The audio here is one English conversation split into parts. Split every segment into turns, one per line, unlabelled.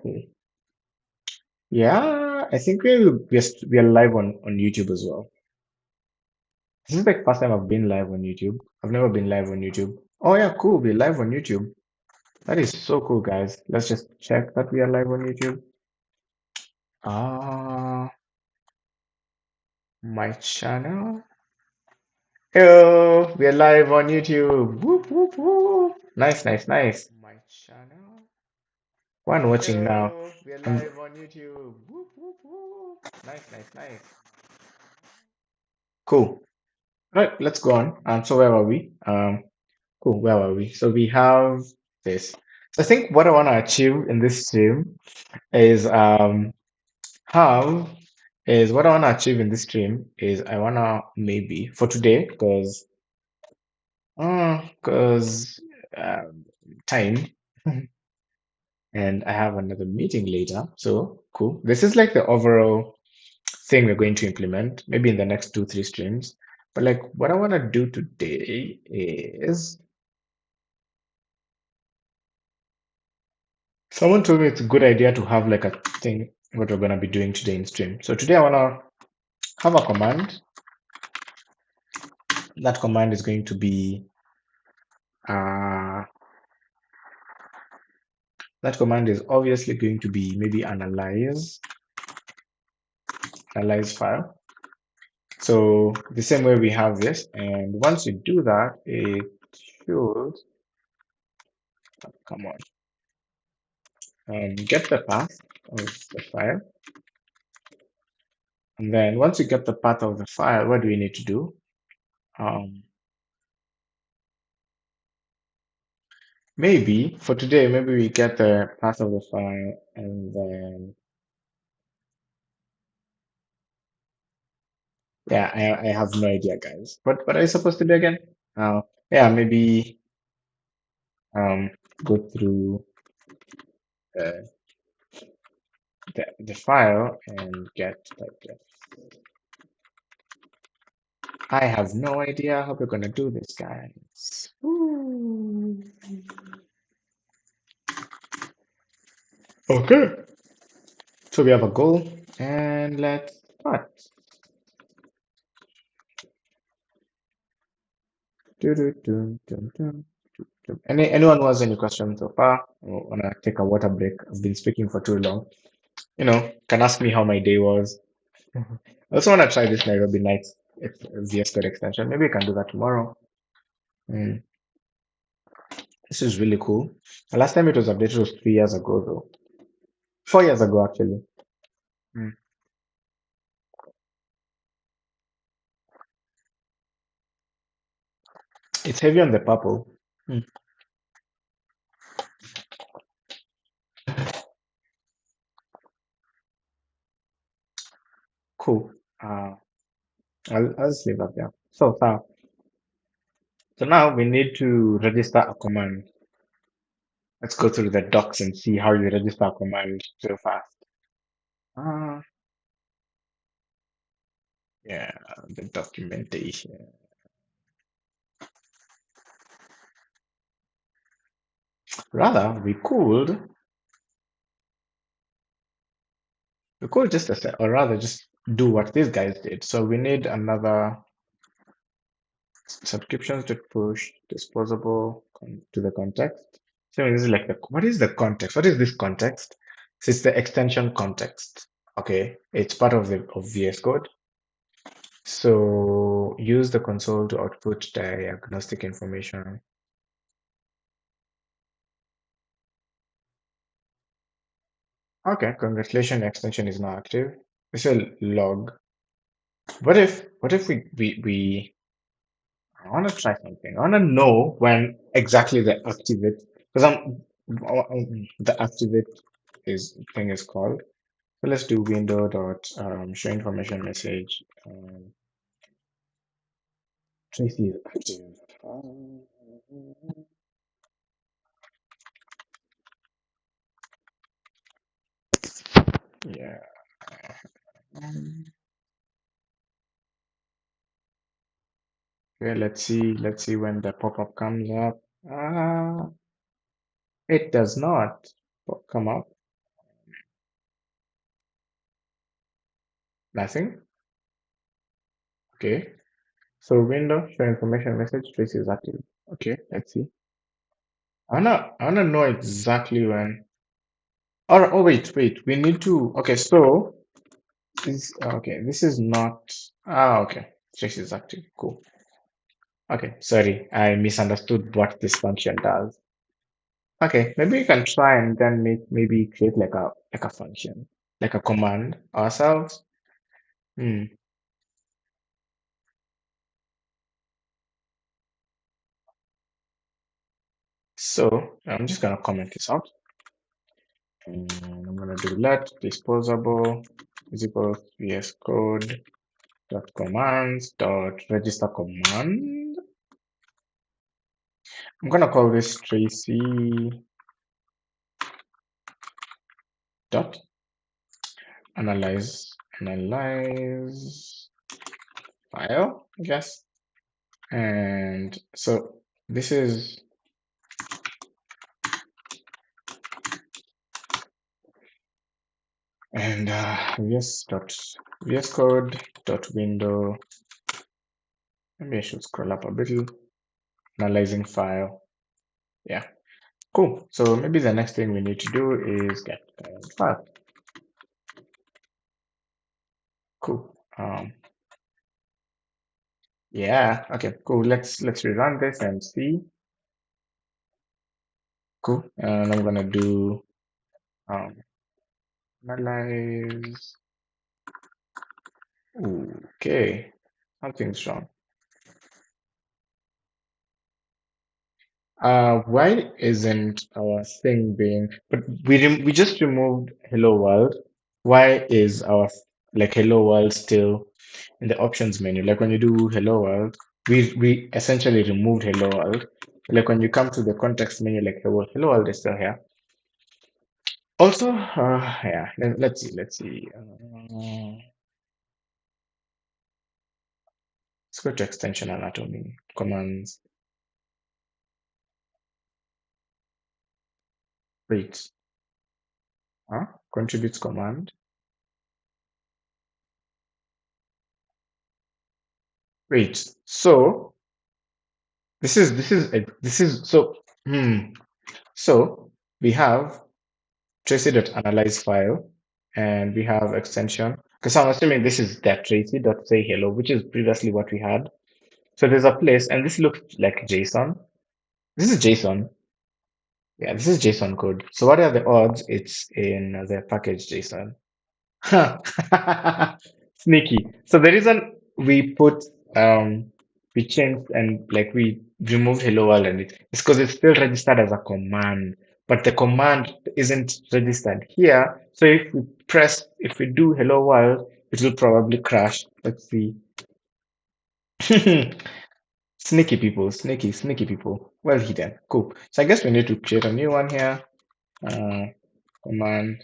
Okay. Yeah, I think we are live on YouTube as well. This is like first time I've been live on YouTube. I've never been live on YouTube. Oh yeah, cool. We're live on YouTube. That is so cool, guys. Let's just check that we are live on YouTube. Ah, my channel. Hello, we are live on YouTube. Whoop, whoop, whoop. Nice, nice, nice. My channel. One watching now. Hello, we are live on YouTube. Whoop, whoop, whoop. Nice, nice, nice. Cool. Right, let's go on. So where are we? Cool. Where are we? So we have this. So I think what I want to achieve in this stream is have is what I want to achieve in this stream is I want to maybe for today because time and I have another meeting later. So cool. This is like the overall thing we're going to implement maybe in the next 2, 3 streams. But like what I want to do today is someone told me it's a good idea to have like a thing what we're gonna be doing today in stream. So today I wanna have a command. That command is going to be uh that command is obviously going to be maybe analyze file. So the same way we have this, and once you do that, it should come on get the path of the file. And then once you get the path of the file, what do we need to do? Maybe for today, maybe we get the path of the file and then yeah, I have no idea, guys. What are you supposed to do again? Uh, yeah, maybe um go through uh, the file and get like I have no idea how we're gonna do this, guys. Ooh. Okay, so we have a goal and let's start. Dun. Anyone who has any questions so far? Or wanna take a water break? I've been speaking for too long. Can ask me how my day was. I also want to try this Nairobi Nights VS Code extension. Maybe I can do that tomorrow. Mm, this is really cool. The last time it was updated was 3 years ago, though. 4 years ago, actually. Mm. It's heavy on the purple. Mm, cool. Uh, I'll just leave that there. So now we need to register a command. Let's go through the docs and see how you register a command real fast. Uh, yeah, the documentation. Rather, we could just accept, or rather just do what these guys did. So we need another subscriptions to push disposable to the context. So this is like what is the context? What is this context? So it's the extension context. Okay, it's part of the of VS Code. So use the console to output diagnostic information. Okay, congratulations, extension is now active. This will log. What if we I want to try something. I want to know when exactly the activate because the activate is thing is called. So let's do window dot show information message. Tracy is active. Yeah. Okay, let's see. Let's see when the pop-up comes up. It does not come up. Nothing. Okay. So window, show information message, trace is active. Okay, let's see. I wanna know exactly when. Oh wait, wait. We need to. Okay, so this is not. Okay. Trace is active. Cool. Okay, sorry, I misunderstood what this function does. Okay, maybe we can try and then maybe create like a function, like a command ourselves. Hmm. So I'm just gonna comment this out, and I'm gonna do let disposable is equal to VS Code dot commands dot register command. I'm gonna call this Tracy dot analyze file, I guess. And so this is, and VS Code dot window. Maybe I should scroll up a bit. Analyzing file. Yeah, cool. So maybe the next thing we need to do is get file. Cool. Yeah. Okay. Cool. Let's rerun this and see. Cool. And I'm gonna do um analyze. Okay. Something's wrong. Why isn't our thing being? But we just removed hello world. Why is our like hello world still in the options menu? Like when you do hello world, we essentially removed hello world. Like when you come to the context menu, like hello world is still here. Also, yeah, let's see, let's see. Let's go to extension anatomy commands. Wait, contributes command. Wait, so this is so so we have tracy.analyze file and we have extension because I'm assuming this is that tracy.say hello, which is previously what we had. So there's a place and this looks like JSON. This is JSON. Yeah, this is JSON code. So what are the odds it's in the package JSON? Huh. Sneaky. So the reason we put we changed and like we removed hello world and it's because it's still registered as a command, but the command isn't registered here. So if we do hello world, it will probably crash. Let's see. Sneaky people, sneaky people. Well hidden. Cool. So I guess we need to create a new one here. Command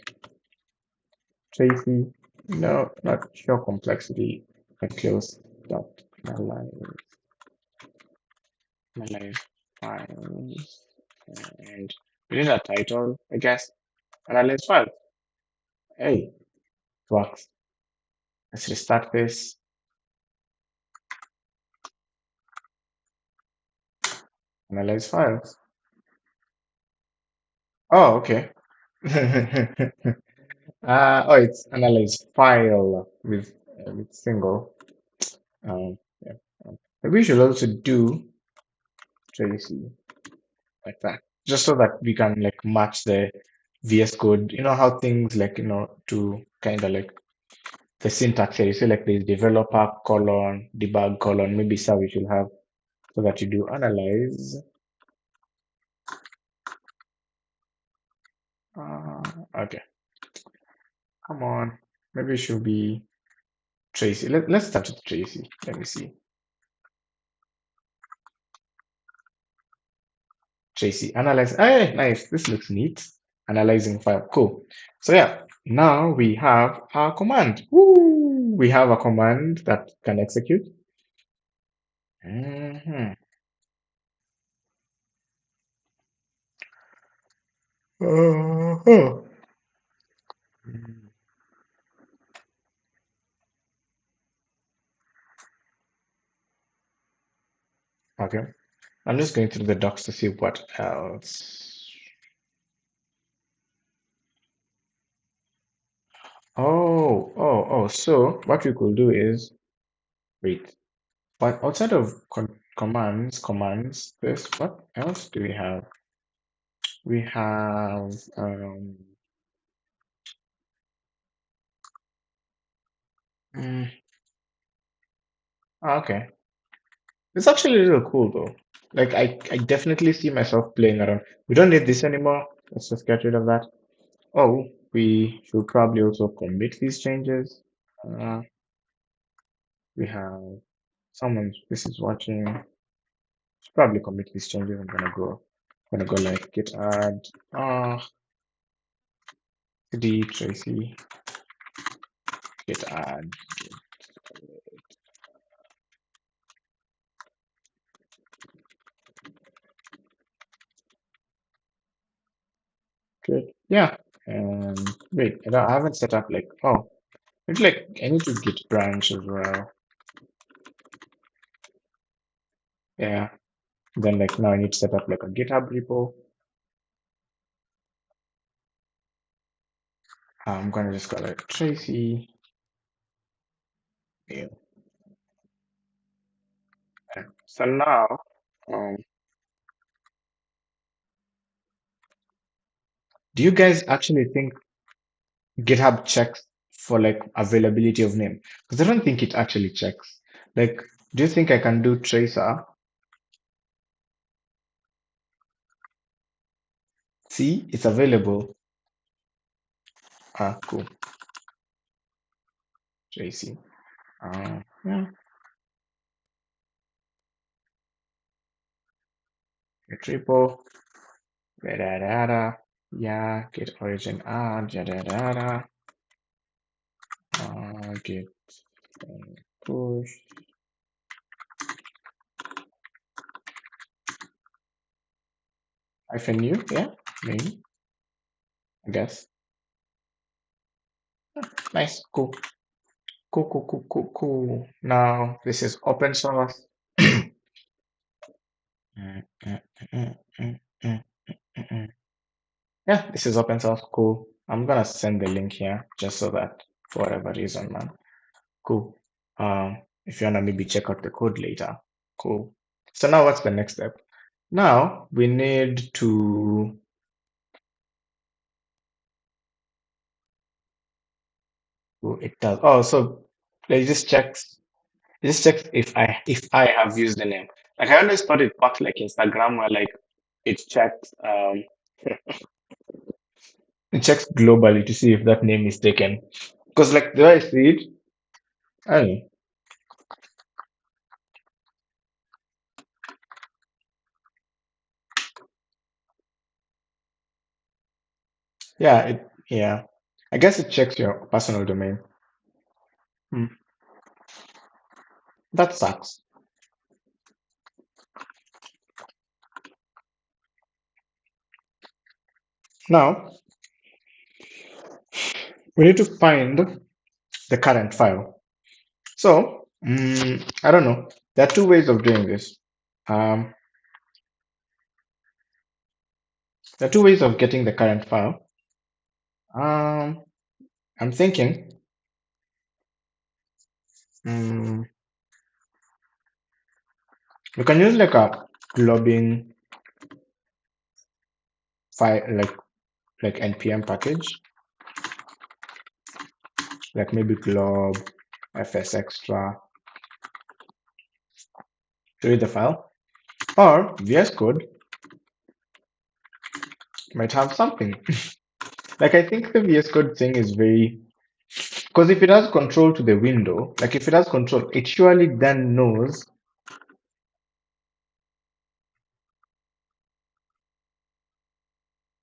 Tracy. No, not sure complexity. And close dot analyze analyze files and within a title, I guess. Analyze files. Hey, it works. Let's restart this. Analyze files. Oh, okay. Oh, it's analyze file with single. Yeah. Maybe we should also do Tracy like that, just so that we can like match the VS Code. You know how things like to kind of like the syntax here. You say like there's developer colon debug colon. Maybe so we should have so that you do analyze. Okay, come on. Maybe it should be Tracy. Let's start with Tracy. Let me see. Tracy, analyze. Hey, nice. This looks neat. Analyzing file. Cool. So yeah, now we have our command. Woo! We have a command that can execute. Mhm. Uh-huh. Okay. I'm just going through the docs to see what else. So what we could do is wait. But outside of commands, this what else do we have? We have mm, okay. It's actually really cool though. Like I definitely see myself playing around. We don't need this anymore. Let's just get rid of that. Oh, we should probably also commit these changes. Uh, we have someone this is watching. Should probably commit these changes. I'm gonna go like git add cd tracy git add. Good. Yeah. And wait, I haven't set up like it's like I need to git branch as well. Yeah. Then like now I need to set up like a GitHub repo. I'm gonna just call it Tracy. Yeah. So now, um, do you guys actually think GitHub checks for like availability of name? Because I don't think it actually checks. Like, do you think I can do tracer? See, it's available. Ah, cool. Tracy. Yeah. Git repo. Da da da. Yeah. Git origin add. Da da da. Git push. Hyphen U. Yeah. Maybe. I guess. Nice. Cool. Cool. Cool. Cool. Cool. Cool. Now this is open source. Mm, mm, mm, mm, mm, mm, mm. Yeah, this is open source. Cool. I'm gonna send the link here just so that for whatever reason, man. Cool. If you wanna maybe check out the code later. Cool. So now what's the next step? Now we need to it does. Oh, so it just checks if I have used the name. Like I always thought it worked like Instagram where like it checks it checks globally to see if that name is taken. Because like the way I see it, I don't know. Yeah. I guess it checks your personal domain. Hmm. That sucks. Now we need to find the current file. So I don't know. There are two ways of doing this. Um, there are two ways of getting the current file. Um, I'm thinking mm, we can use like a globbing file, like npm package, like maybe glob fs extra to read the file, or VS Code might have something. Like I think the VS Code thing is very because if it has control to the window, like if it has control, it surely then knows.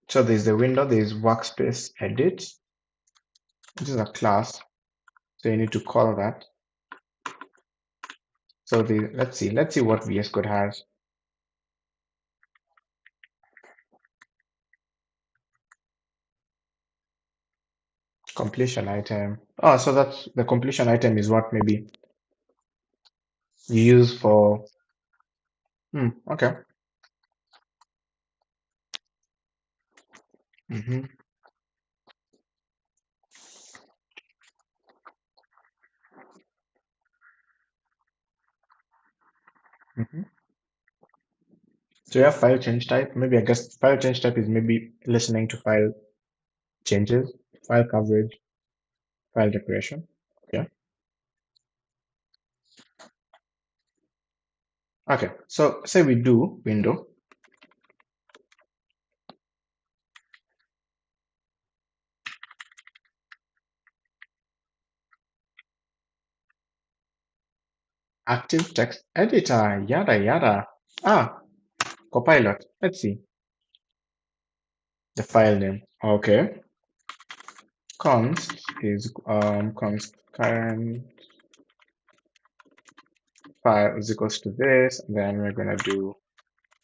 So there's the window, there's workspace edit, which is a class. So you need to call that. So let's see what VS Code has. Completion item. Oh, so that's the completion item is what maybe you use for Okay. Mm-hmm. Mm-hmm. So you have file change type. Maybe I guess file change type is maybe listening to file changes, file coverage, file declaration. Yeah. Okay. So say we do window active text editor, yada yada. Ah, Copilot. Let's see the file name. Okay. Const is const current file is equals to this, and then we're gonna do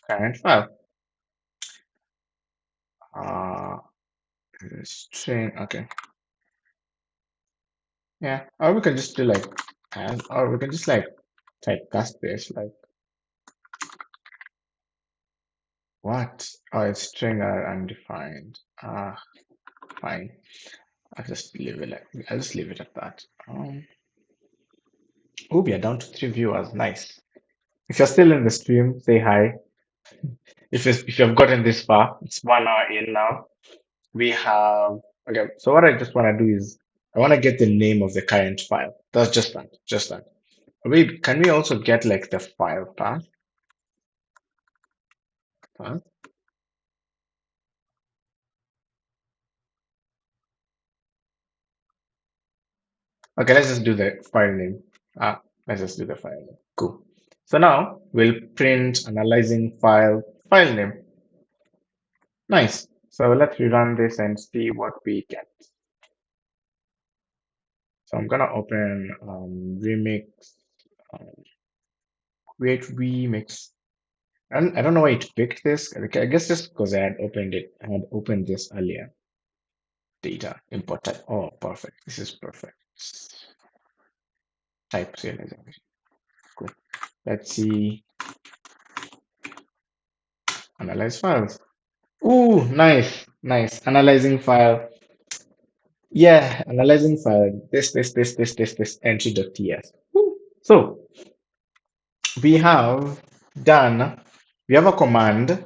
current file. Uh, string. Okay. Yeah. Or we can just do like, or we can just like typecast this. Like what? Oh, it's string are undefined. Ah, fine. I'll just leave it like I'll just leave it at that. Oh, we are down to 3 viewers. Nice. If you're still in the stream, say hi. If you've gotten this far, it's 1 hour in now. We have okay. So what I just want to do is I want to get the name of the current file. That's just that. Just that. We can we also get like the file path? Path? Okay, let's just do the file name. Ah, let's just do the file name. Cool. So now we'll print analyzing file name. Nice. So let's rerun this and see what we get. So I'm gonna open remix, um, create remix. And I don't know why it picked this. Okay, I guess just because I had opened this earlier. Data import type. Oh, perfect. This is perfect. Type serialization. Cool. Let's see. Analyze files. Ooh, nice, nice. Analyzing file. Yeah, analyzing file. This entry.ts. So we have done. We have a command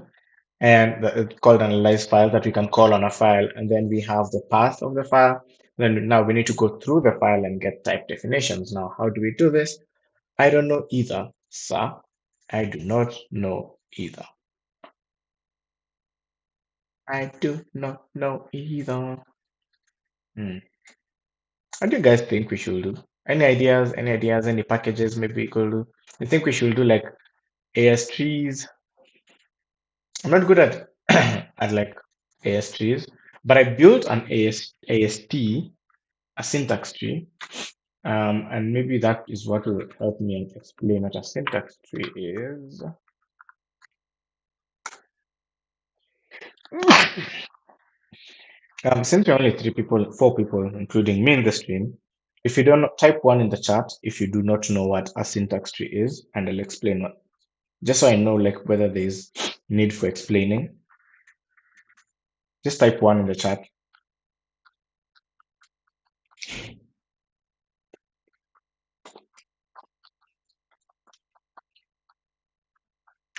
and it's called analyze file that we can call on a file, and then we have the path of the file. Then now we need to go through the file and get type definitions. Now, how do we do this? I don't know either, sir. I do not know either. I do not know either. Hmm. What do you guys think we should do? Any ideas? Any ideas? Any packages maybe we could do? I think we should do like AS trees. I'm not good at at like AS trees, but I built an AST, a syntax tree, and maybe that is what will help me explain what a syntax tree is. Since we're only 3 people, 4 people, including me in the stream, if you don't know, type one in the chat if you do not know what a syntax tree is, and I'll explain what, just so I know like whether there's need for explaining. Just type one in the chat.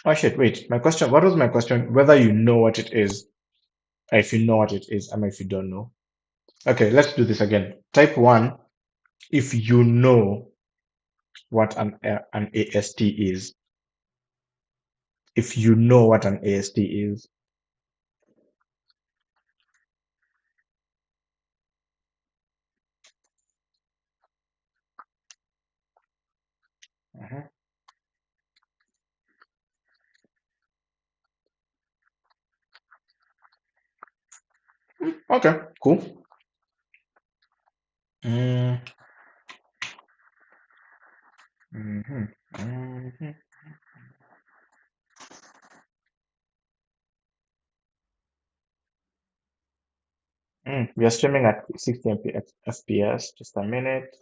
Oh shit, wait. My question, what was my question? Whether you know what it is, or if you know what it is, and if you don't know. Okay, let's do this again. Type one if you know what an AST is. If you know what an AST is. Mhm. Okay, cool. Mm, mhm, mhm. We are streaming at 60 FPS. Just a minute.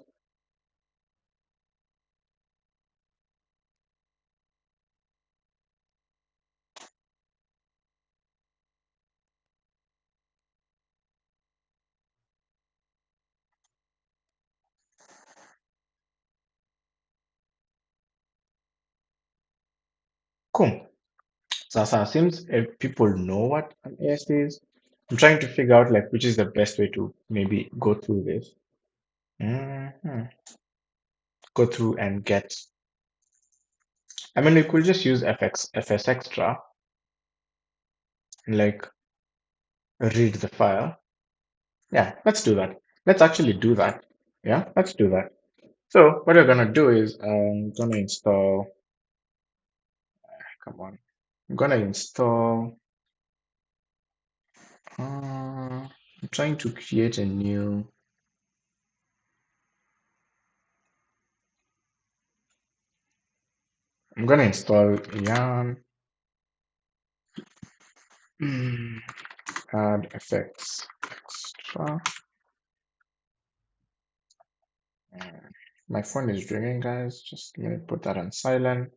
Cool. So seems people know what an AST is. I'm trying to figure out like which is the best way to maybe go through this. Mhm. Go through and get. I mean, we could just use FS extra and like read the file. Yeah, let's do that. Let's actually do that. Yeah, let's do that. So what we're gonna do is I'm gonna install. Come on, I'm gonna install. I'm trying to create a new. I'm gonna install yarn add effects extra. Mm, My phone is ringing, guys. Just let me put that on silent.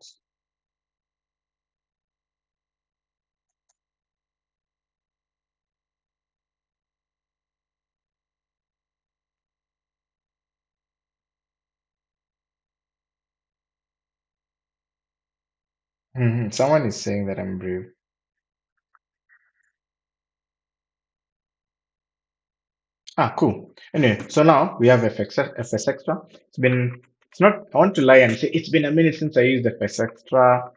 Someone is saying that I'm brave. Ah, cool. Anyway, so now we have FS extra. It's not, I want to lie and say it's been a minute since I used FS extra.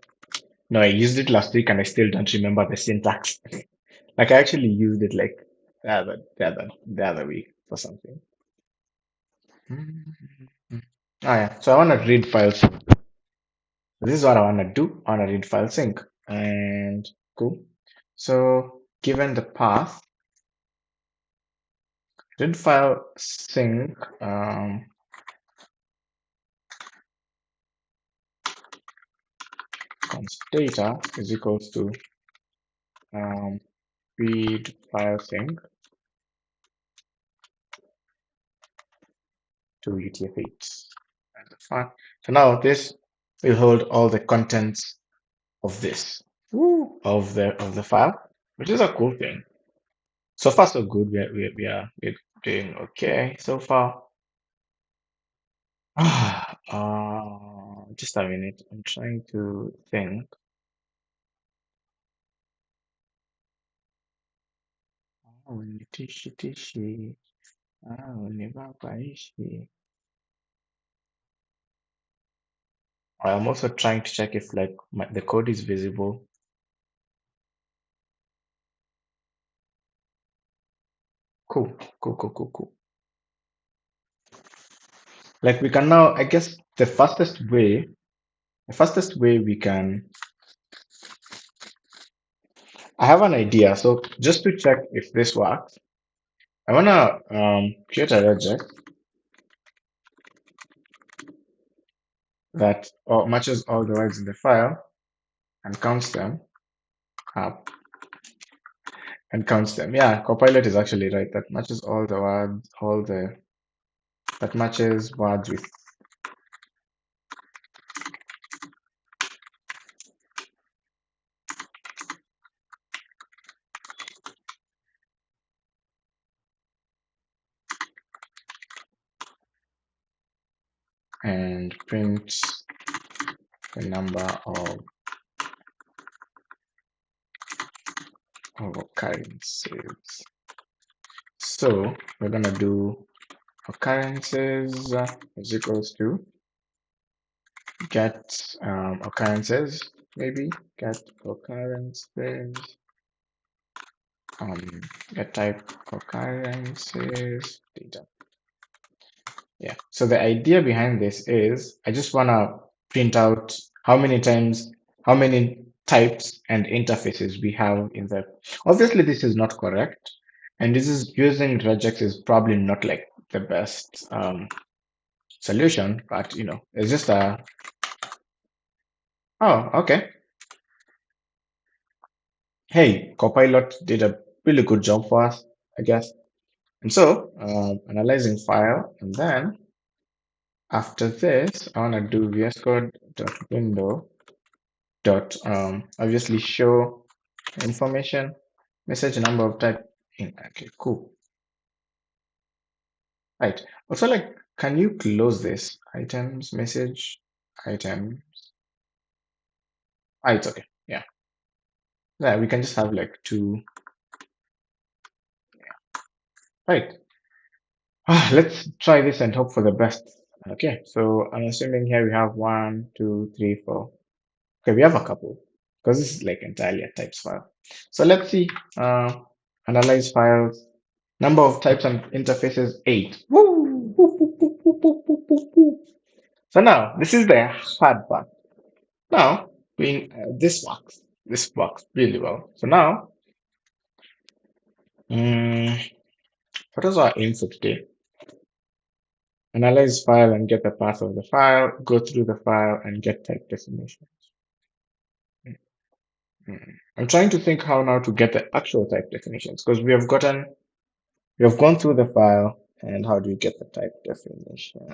No, I used it last week and I still don't remember the syntax. Like I actually used it like the other week or something. Mhm. Oh yeah, so I want to read files. This is what I want to do. I want to read file sync and cool. So given the path, read file sync const data is equals to um, read file sync to UTF-8. That's fine. So now this will hold all the contents of this of the file, which is a cool thing. So far, so good. We're doing okay so far. Just a minute. I'm trying to think. Oh, ni tishi tishi. Ni baba ishi. I'm also trying to check if like the code is visible. Cool, cool, cool, cool, cool. Like we can now, I guess the fastest way we can. I have an idea. So just to check if this works, I wanna create a regex that matches all the words in the file and counts them up and counts them. Yeah, Copilot is actually right. That matches all the words, that matches words with and print the number of occurrences. So we're gonna do occurrences is equals to get occurrences, maybe get occurrences, um, get type occurrences data. Yeah. So the idea behind this is I just want to print out how many types and interfaces we have in there. Obviously, this is not correct. And this is using regex is probably not like the best solution, but it's just oh, okay. Hey, Copilot did a really good job for us, I guess. And so, analyzing file, and then after this, I want to do VS Code window dot obviously show information message number of type in. Okay, cool. Right. Also, like, can you close this items message item? Ah, it's okay. Yeah. Yeah, we can just have like two. Right. Let's try this and hope for the best. Okay, so I'm assuming here we have one, two, three, four. Okay, we have a couple because this is like entirely a types file. So let's see. Analyze files. Number of types and interfaces, 8. Woo! Woo, woo, woo, woo, woo, woo, woo, woo. So now, this is the hard part. Now, this works. This works really well. So now, what is our aim for today? Analyze file and get the path of the file, go through the file and get type definition. I'm trying to think how now to get the actual type definitions because we have gone through the file and how do we get the type definition?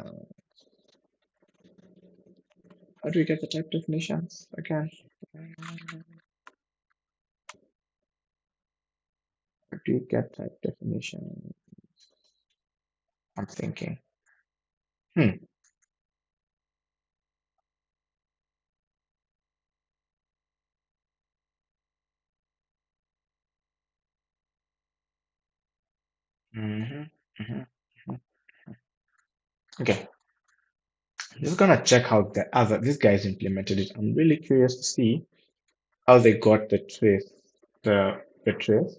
How do we get the type definitions again? How do you get type definition? I'm thinking. Hmm. hmm hmm Okay. I'm just gonna check how the other these guys implemented it. I'm really curious to see how they got the trace, the trace.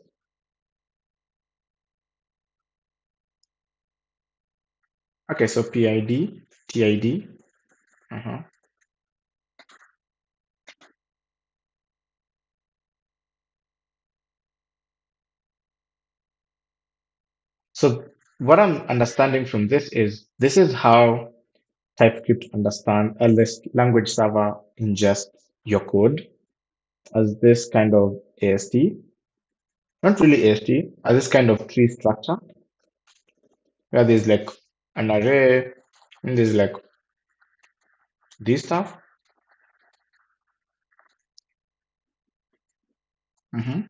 Okay, so PID, TID. Uh-huh. So what I'm understanding from this is how TypeScript understand this language server ingests your code as this kind of AST, not really AST, as this kind of tree structure where there's like an array and there's like this stuff. hmm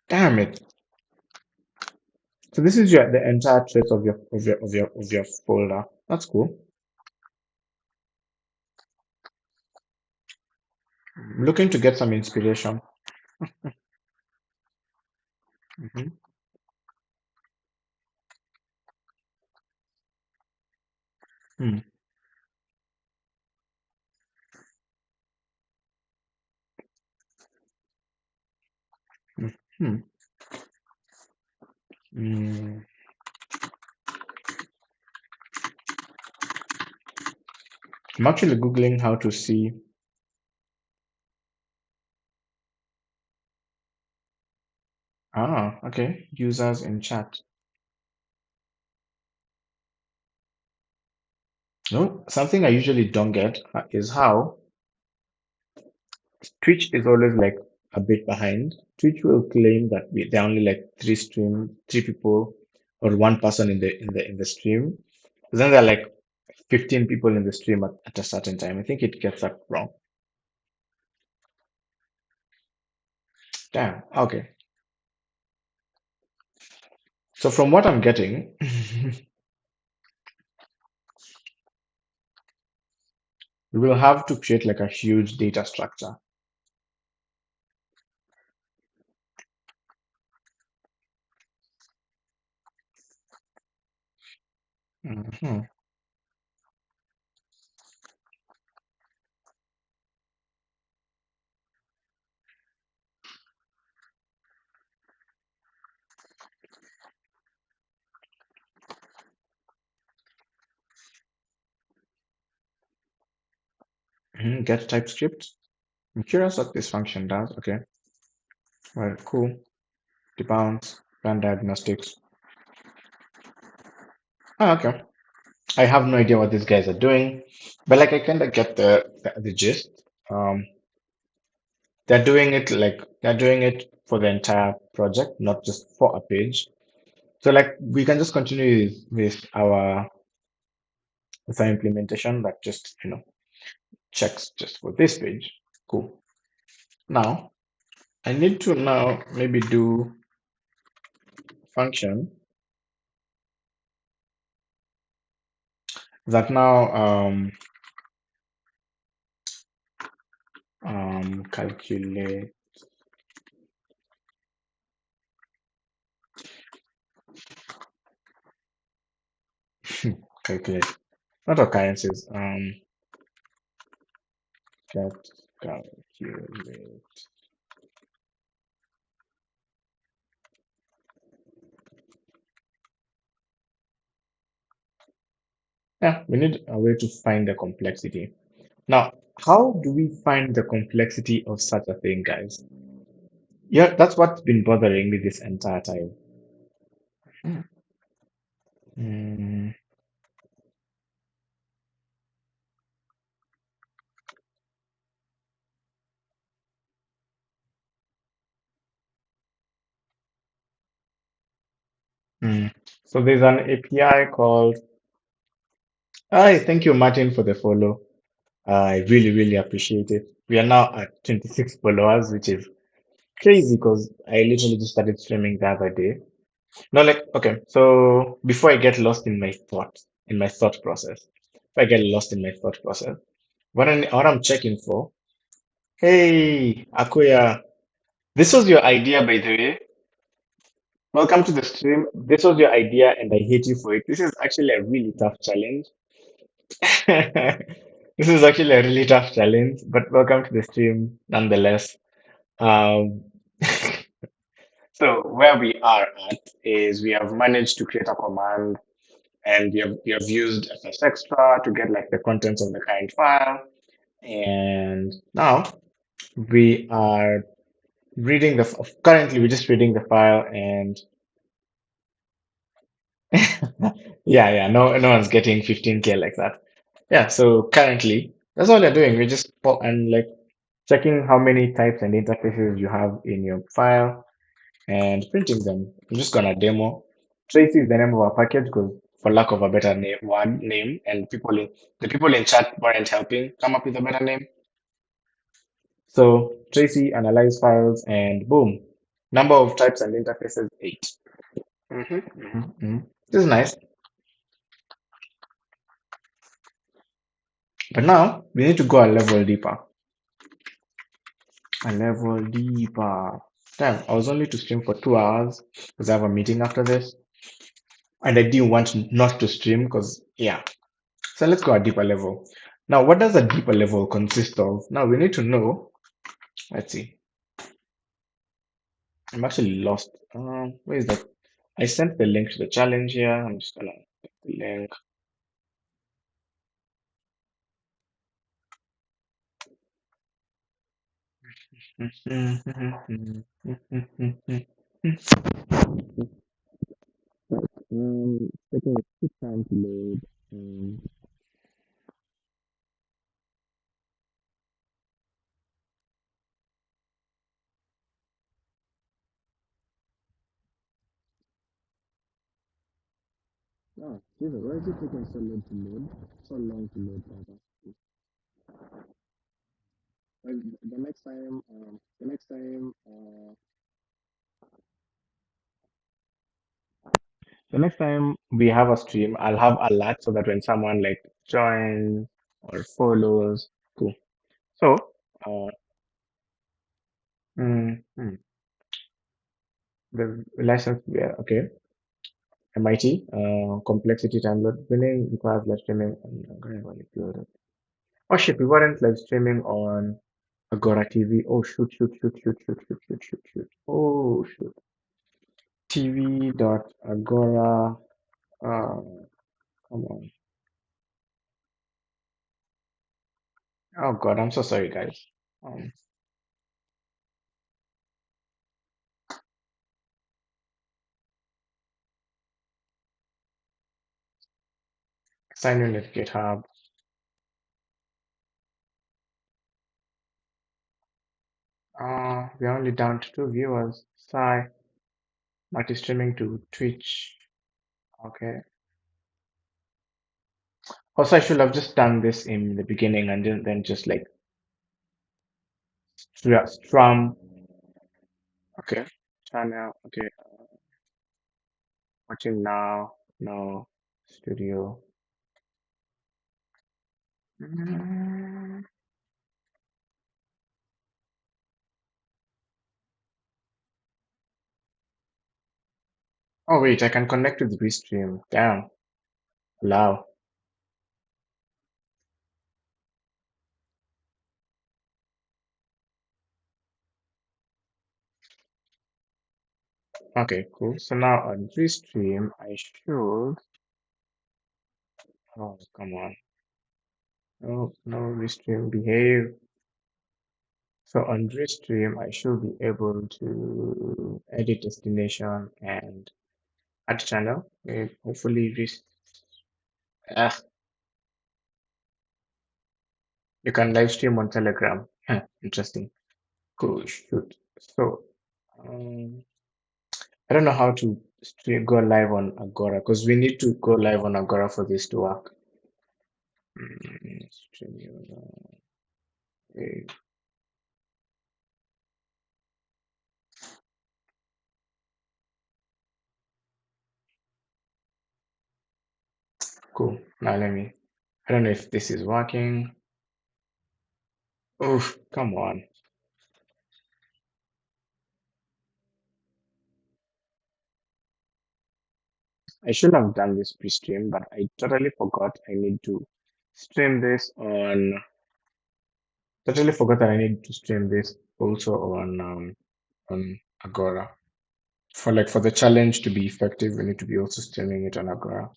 Damn it! So this is the entire trace of your folder. That's cool. I'm looking to get some inspiration. hmm Hmm. Hmm. Hmm. Hmm. I'm actually Googling how to see. Ah, okay. Users in chat. No, something I usually don't get is how Twitch is always like a bit behind. Twitch will claim that there are only like three people or one person in the stream. But then there are like 15 people in the stream at a certain time. I think it gets that wrong. Damn. Okay. So from what I'm getting, we will have to create like a huge data structure. Mhm. Get TypeScript. I'm curious what this function does. Okay. Well, cool. Debounce, run diagnostics. Ah, okay. I have no idea what these guys are doing, but like I kind of get the gist. Um, they're doing it for the entire project, not just for a page. So like we can just continue with our implementation that just checks just for this page. Cool. Now I need to now maybe do function that now calculate calculate not occurrences that calculate. Yeah, we need a way to find the complexity. Now, how do we find the complexity of such a thing, guys? Yeah, that's what's been bothering me this entire time. Mm, mm. So there's an API called. Hi, thank you, Martin, for the follow. I really, really appreciate it. We are now at 26 followers, which is crazy because I literally just started streaming the other day. No, like, okay, so before I get lost in my thought process, if I get lost in my thought process, what I'm checking for, hey, Akuya, this was your idea, by the way. Welcome to the stream. This was your idea, and I hate you for it. This is actually a really tough challenge. This is actually a really tough challenge, but welcome to the stream nonetheless. Um, so where we are at is we have managed to create a command and we have used FS Extra to get like the contents of the current file. And now we are currently we're just reading the file and yeah, no one's getting 15K like that. Yeah, so currently that's all you're doing. We're just and like checking how many types and interfaces you have in your file and printing them. I'm just gonna demo. Tracy is the name of our package because for lack of a better name, and the people in chat weren't helping come up with a better name. So Tracy analyze files and boom, number of types and interfaces 8. This is nice. But now we need to go a level deeper. A level deeper. Damn, I was only to stream for 2 hours because I have a meeting after this. And I didn't want not to stream because, yeah. So let's go a deeper level. Now, what does a deeper level consist of? Now, we need to know. Let's see. I'm actually lost. Where is that? I sent the link to the challenge here. I'm just gonna get the link. Taking a quick time to load. Oh, Jesus, why is it taking so long to load? So long to load, rather. The next time, the next time we have a stream, I'll have alerts so that when someone like joins or follows, cool. So, uh, the license, yeah, okay. MIT, complexity time load billing requires live streaming. Oh shit, we weren't live streaming on Agora TV. Oh shoot, shoot, shoot, shoot, shoot, shoot, shoot, shoot, shoot. Oh shoot. TV.agora. Come on. Oh God, I'm so sorry, guys. Um, sign in with GitHub. We're only down to 2 viewers. Sigh. Might streaming to Twitch. Okay. Also, I should have just done this in the beginning and then just like strum. Okay. Channel. Okay. Watching now. No. Studio. Mm. Oh wait, I can connect with Restream. Damn. Wow. Okay, cool. So now on Restream, I should. Oh, come on. No, no, Restream, behave. So on Restream, I should be able to edit destination and add channel. Hopefully, ah, you can live stream on Telegram. Huh, interesting. Cool. Shoot. So, um, I don't know how to go live on Agora because we need to go live on Agora for this to work. Stream, eh, cool. Now let me. I don't know if this is working. Oof, come on. I should have done this pre-stream, but I totally forgot I need to stream this on. Totally forgot that I need to stream this also on Agora. For the challenge to be effective, we need to be also streaming it on Agora.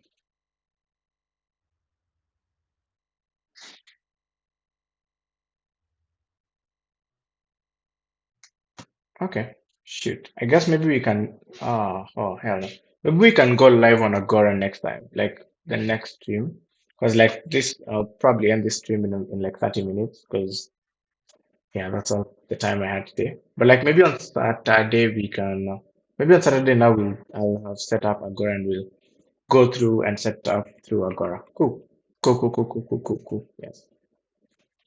Okay. Shoot. I guess maybe we can. Oh, hell no. Maybe we can go live on Agora next time, like the next stream. Because like this, I'll probably end this stream in like 30 minutes. Because yeah, that's all the time I had today. But like maybe on Saturday we can. Maybe on Saturday now I'll have set up Agora and we'll go through and set up through Agora. Cool. Cool. Cool. Cool. Cool. Cool. Cool. Cool. Yes.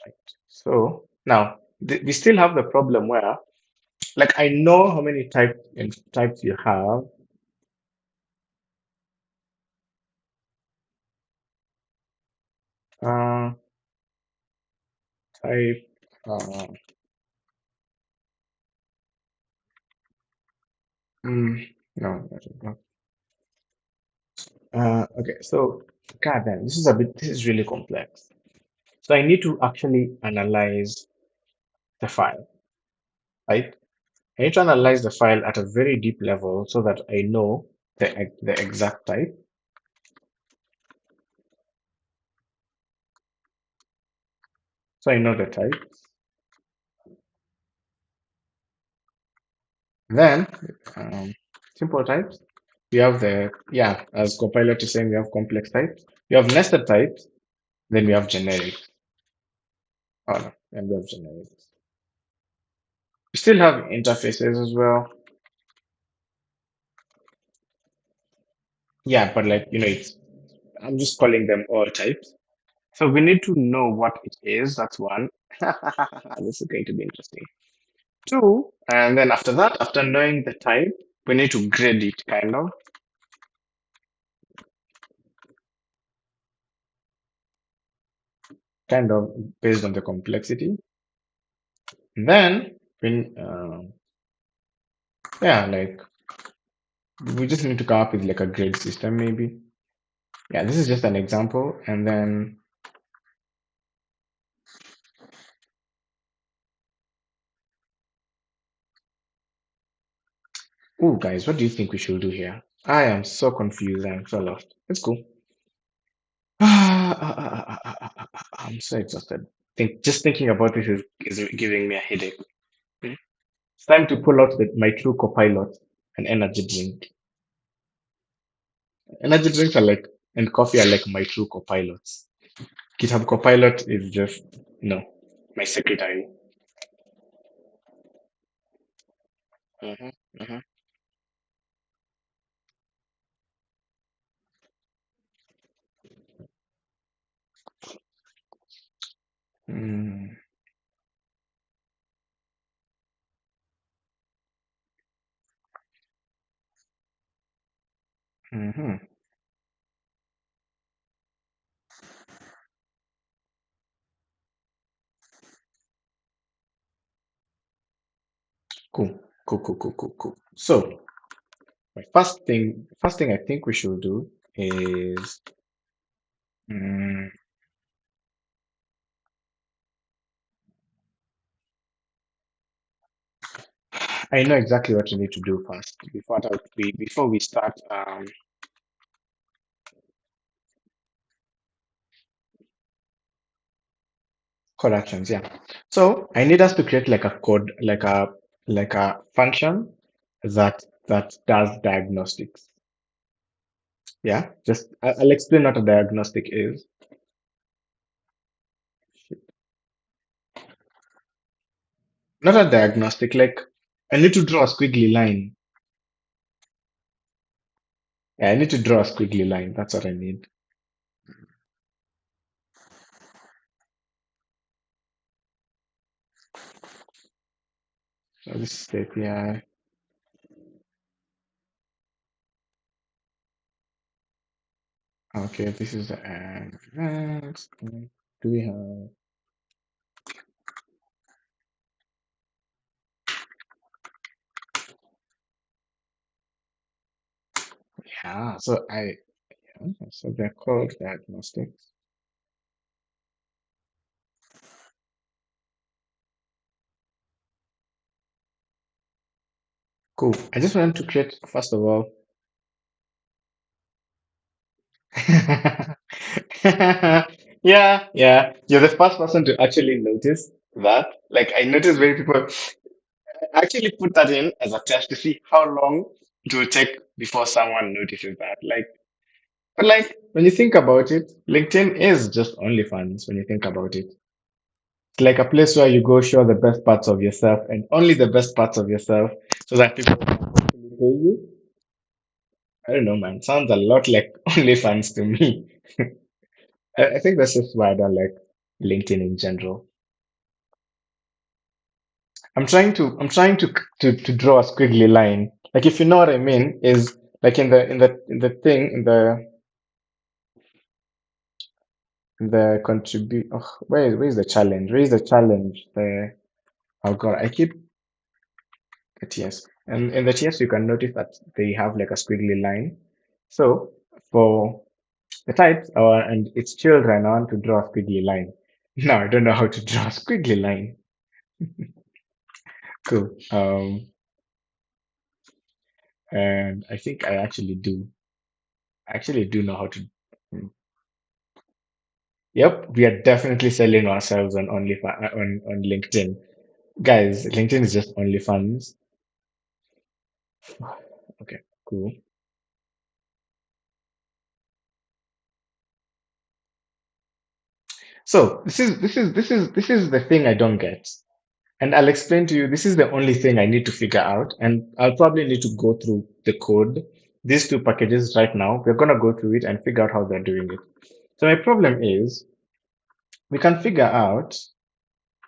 Right. So now we still have the problem where like I know how many types you have. Uh, type. Uh, no, that is not. Okay, so God damn, this is really complex. So I need to actually analyze the file, right? I need to analyze the file at a very deep level so that I know the exact type. So I know the type. Then, um, simple types. We have yeah, as Copilot is saying, we have complex types. We have nested types. Then we have generic. Oh, no, and we have generics. We still have interfaces as well. Yeah, but like, I'm just calling them all types. So we need to know what it is. That's one. This is going to be interesting. Two, and then after that, after knowing the type, we need to grade it kind of based on the complexity. Then, yeah, like we just need to come up with like a grade system, maybe. Yeah, this is just an example. And then, oh, guys, what do you think we should do here? I am so confused. I'm so lost. It's cool. I'm so exhausted. Just thinking about this is giving me a headache. Hmm? It's time to pull out my true copilot, an energy drink. Energy drinks are like, and coffee are like my true copilots. GitHub Copilot is just, my secretary. Hmm. Hmm. Mm. Hmm. Cool. Cool, cool, cool, cool, cool. So my first thing I think we should do is mm, I know exactly what you need to do first before we start code actions. Yeah. So I need us to create like a code, like a function that does diagnostics. Yeah. I'll explain what a diagnostic is. Not a diagnostic. Like I need to draw a squiggly line. Yeah, I need to draw a squiggly line. That's what I need. So this is the API. Okay, this is the next. Do we have? Yeah. So they're called diagnostics. Cool. I just wanted to create first of all. Yeah, yeah. You're the first person to actually notice that. Like I noticed many people actually put that in as a test to see how long it will take before someone notices that. But when you think about it, LinkedIn is just OnlyFans when you think about it. It's like a place where you go show the best parts of yourself and only the best parts of yourself so that people can actually pay you. I don't know, man. Sounds a lot like OnlyFans to me. I think that's just why I don't like LinkedIn in general. I'm trying to draw a squiggly line. Like if you know what I mean, is like in the thing in the contribute. Oh, where is the challenge? Where is the challenge? Oh God, I keep the TS. And in the TS, you can notice that they have like a squiggly line. So for the types, and it's children, I want to draw a squiggly line. No, I don't know how to draw a squiggly line. Cool. And I think I actually do. I actually do know how to. Yep, we are definitely selling ourselves on on LinkedIn. Guys, LinkedIn is just OnlyFans. Okay, cool. So this is the thing I don't get. And I'll explain to you, this is the only thing I need to figure out. And I'll probably need to go through the code, these two packages right now. We're gonna go through it and figure out how they're doing it. So my problem is we can figure out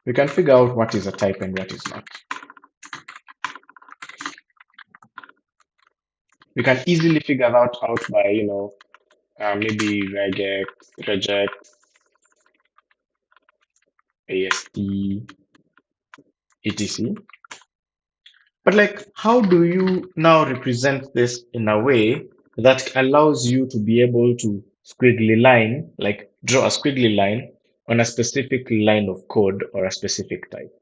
we can figure out what is a type and what is not. We can easily figure that out by, maybe regex, AST, etc. But like, how do you now represent this in a way that allows you to be able to squiggly line, like draw a squiggly line on a specific line of code or a specific type?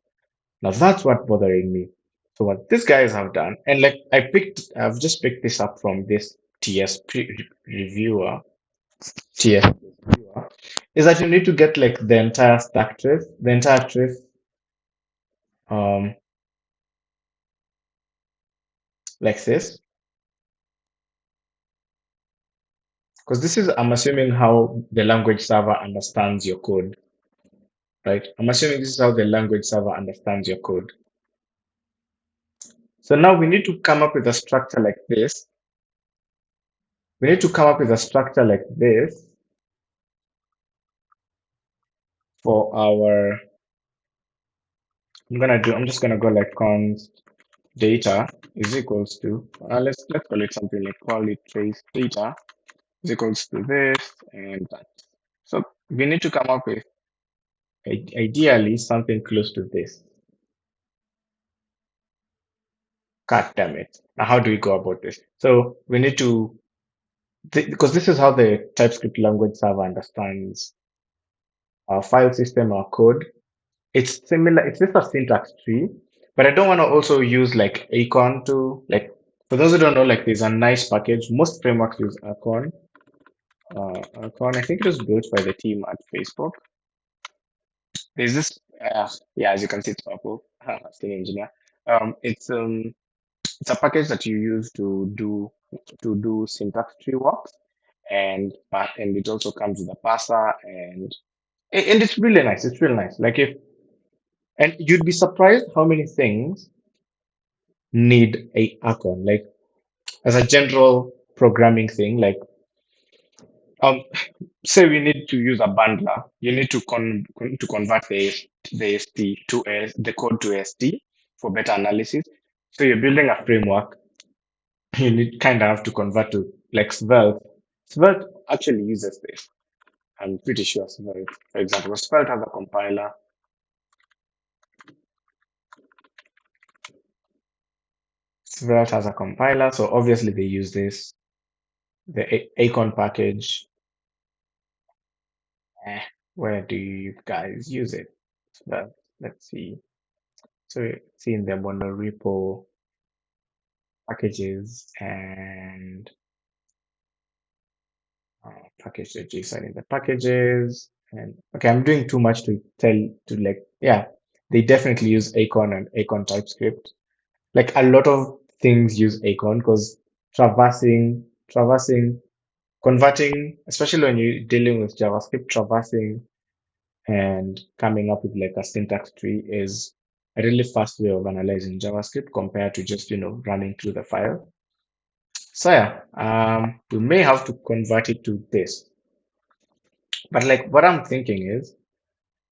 Now that's what bothering me. So what these guys have done, and like I've just picked this up from this TS reviewer, TS reviewer, is that you need to get like the entire stack trace, the entire trace, um, like this, because this is, I'm assuming, how the language server understands your code, right? I'm assuming this is how the language server understands your code. So now we need to come up with a structure like this. We need to come up with a structure like this for our, I'm just gonna go like const data is equals to, let's call it something like call it trace data is equals to this and that. So we need to come up with ideally something close to this. God damn it. Now, how do we go about this? So we need to, because this is how the TypeScript language server understands our file system or code. It's similar, it's just a syntax tree, but I don't want to also use like Acorn to, like, for those who don't know, like, there's a nice package. Most frameworks use Acorn. Acorn, I think it was built by the team at Facebook. There's this, yeah, as you can see, it's purple. Senior engineer. It's a package that you use to do syntax tree work, and it also comes with a parser, and it's really nice. It's really nice. Like, if and you'd be surprised how many things need a icon. Like, as a general programming thing, like, um, say we need to use a bundler, you need to convert the ST to the code to ST for better analysis. So you're building a framework, you need kind of have to convert to, like, Svelte. Svelte actually uses this. I'm pretty sure Svelte, for example, Svelte has a compiler. Svelte has a compiler, so obviously they use this. The Acon package. Eh, where do you guys use it? Svelte. Let's see. So it's in the monorepo packages and package.json in the packages. And okay, I'm doing too much to tell to, like, yeah, they definitely use Acon and Acon TypeScript. Like, a lot of things use Acon because traversing, converting, especially when you're dealing with JavaScript, traversing and coming up with like a syntax tree is a really fast way of analyzing JavaScript compared to just, running through the file. So yeah, we may have to convert it to this. But like, what I'm thinking is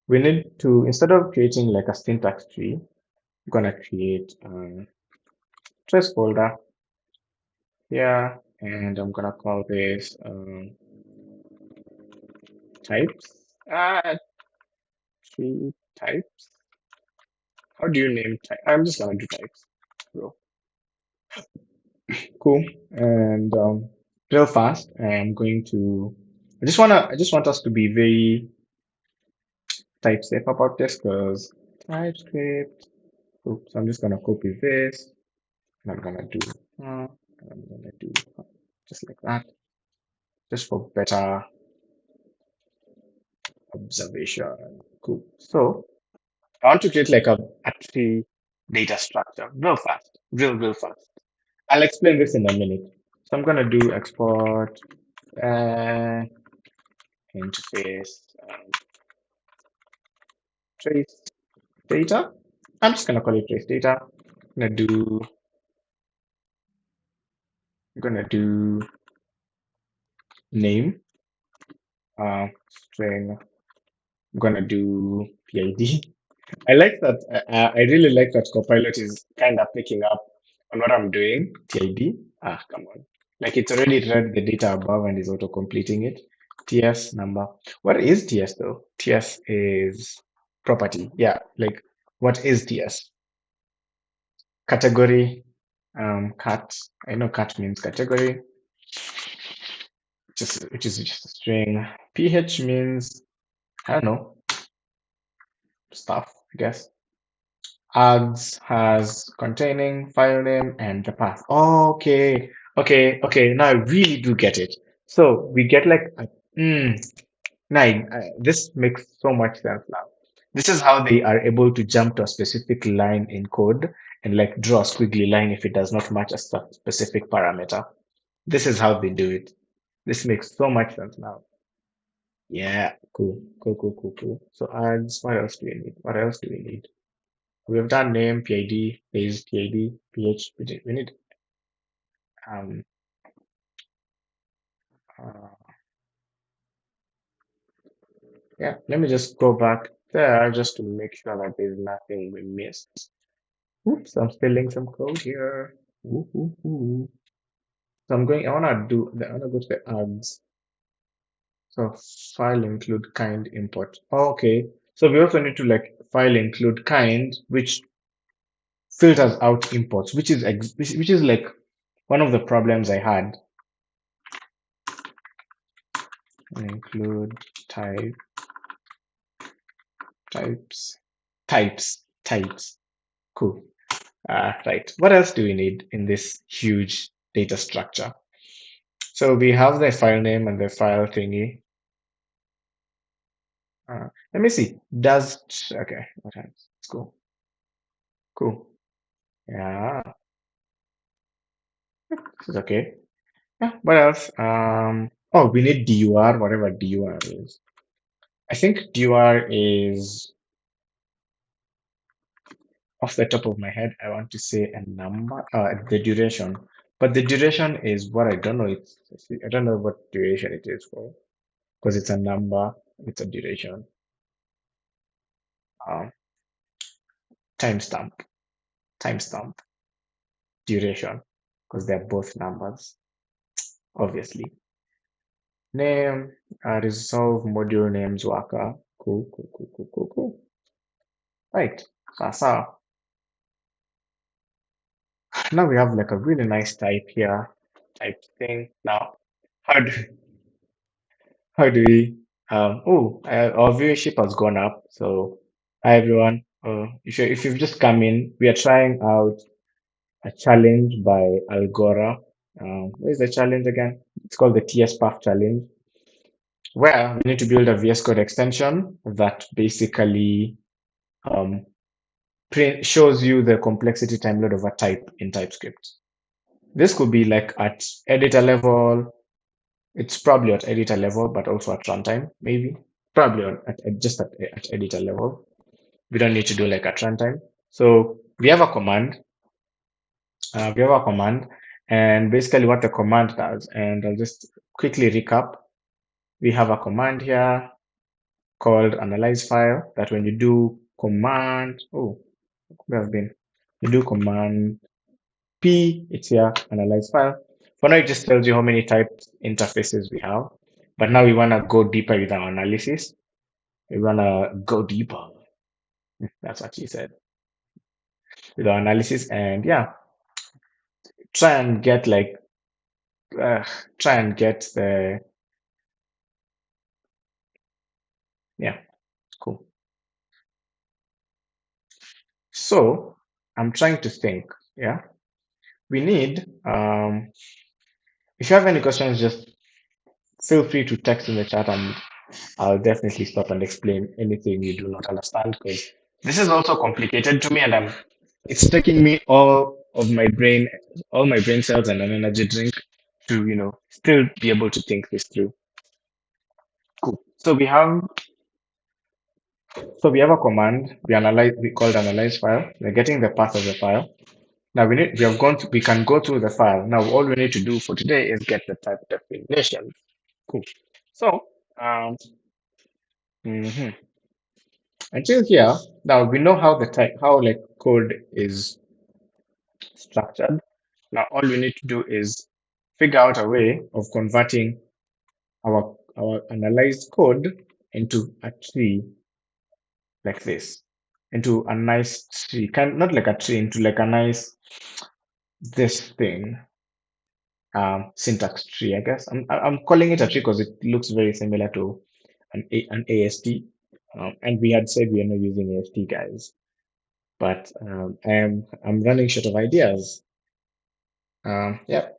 we need to, instead of creating like a syntax tree, I'm gonna create a trace folder here, and I'm gonna call this types. Tree types. How do you name type? I'm just gonna do types. Bro. Cool. And real fast, I'm going to. I just want us to be very type safe about this because TypeScript. Cool. So I'm just gonna copy this, and I'm gonna do just like that, just for better observation. Cool. So I want to create like a tree data structure real fast, real fast. I'll explain this in a minute. So I'm gonna do export uh, interface trace data. I'm just gonna call it trace data. I'm gonna do name string. I'm gonna do PID. I like that. I really like that Copilot is kind of picking up on what I'm doing. TID. Come on. Like, it's already read the data above and is auto completing it. TS number. What is TS though? TS is property. Yeah. Like, what is TS? Category. Cat. I know cat means category, which is just a string. PH means, I don't know, stuff, I guess. Args has containing file name and the path. Okay. Now I really do get it. So we get like this makes so much sense now. This is how they are able to jump to a specific line in code and like draw a squiggly line if it does not match a specific parameter. This is how they do it. This makes so much sense now. Yeah, cool. So adds, what else do we need? What else do we need? We've done name, PID, base, PID, PH. We need, um, uh, yeah, let me just go back there just to make sure that there's nothing we missed. Oops, I'm spilling some code here. Ooh. So I wanna go to the ads. So file include kind import. Okay. So we also need to like file include kind, which filters out imports, which is like one of the problems I had. Include type types types. Cool. Right. What else do we need in this huge data structure? So we have the file name and the file thingy. Let me see. Does okay? What else? Let's go. Cool. Yeah, this is okay. Yeah. What else? Oh, we need DUR, whatever DUR is. I think DUR is off the top of my head. I want to say a number, the duration, but the duration is what I don't know. I don't know what duration it is for because it's a number. It's a duration. Um, timestamp, timestamp, duration, because they're both numbers, obviously. Name, resolve module names worker. Cool, cool, cool, cool, cool, cool. Right. Sasa. Now we have like a really nice type here, type thing. Now, how do how do we? Our viewership has gone up. So, hi everyone. If you've just come in, we are trying out a challenge by Algora. What is the challenge again? It's called the TSPerf challenge, where we need to build a VS Code extension that basically um, shows you the complexity time load of a type in TypeScript. This could be like at editor level. It's probably at editor level, but also at runtime, maybe. Probably just at editor level. We don't need to do like at runtime. So we have a command. We have a command, and basically what the command does, and I'll just quickly recap. We have a command here called analyze file that when you do command, we have been, you do command P, it's here, analyze file. For now, it just tells you how many type interfaces we have. But now we want to go deeper with our analysis. We want to go deeper. That's what she said. With our analysis and yeah, try and get like, uh, try and get the, yeah, cool. So I'm trying to think, yeah, we need, if you have any questions, just feel free to text in the chat and I'll definitely stop and explain anything you do not understand because this is also complicated to me and it's taking me all my brain cells and an energy drink to, still be able to think this through. Cool. So we have a command we called analyze file. We're getting the path of the file. Now we can go through the file. Now all we need to do for today is get the type definition. Cool. So mhm. Until here, now we know how like code is structured. Now all we need to do is figure out a way of converting our analyzed code into a tree like this, into a nice tree, not like a tree, into like a nice this thing, syntax tree, I guess. I'm calling it a tree because it looks very similar to an AST. And we had said we are not using AST, guys. But I'm running short of ideas. Yeah,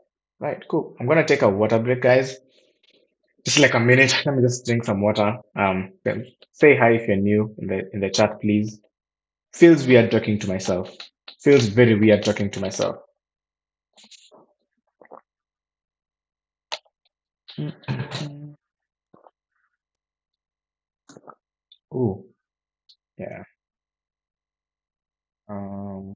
right, cool. I'm gonna take a water break, guys. Just like a minute. Let me just drink some water. Then say hi if you're new in the chat, please. Feels weird talking to myself. Feels very weird talking to myself. Oh, yeah. Um,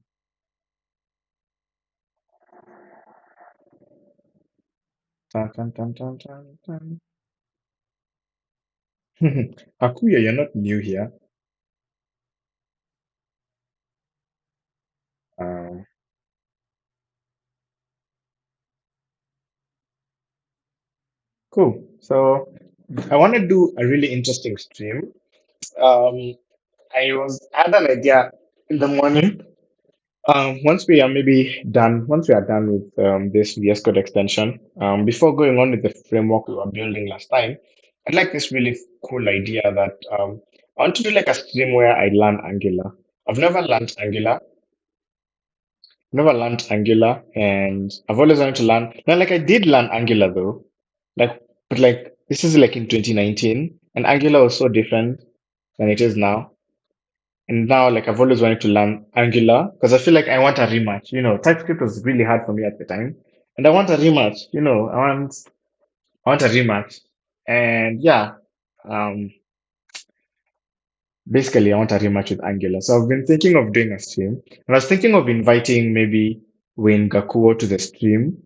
Dun, dun, dun, dun, dun, dun. Akuya, you're not new here. Um, cool. So I want to do a really interesting stream. Um, I had an idea in the morning. Once we are maybe done, once we are done with this VS Code extension, before going on with the framework we were building last time, I'd like this really cool idea that I want to do like a stream where I learn Angular. I've never learned Angular, and I've always wanted to learn. Now, like I did learn Angular though, like but like this is like in 2019, and Angular was so different than it is now. And now, like, I've always wanted to learn Angular because I feel like I want a rematch. TypeScript was really hard for me at the time, and I want a rematch. I want a rematch. And yeah, um, basically, I want a rematch with Angular. So I've been thinking of doing a stream, and I was thinking of inviting maybe Wayne Gakuo to the stream,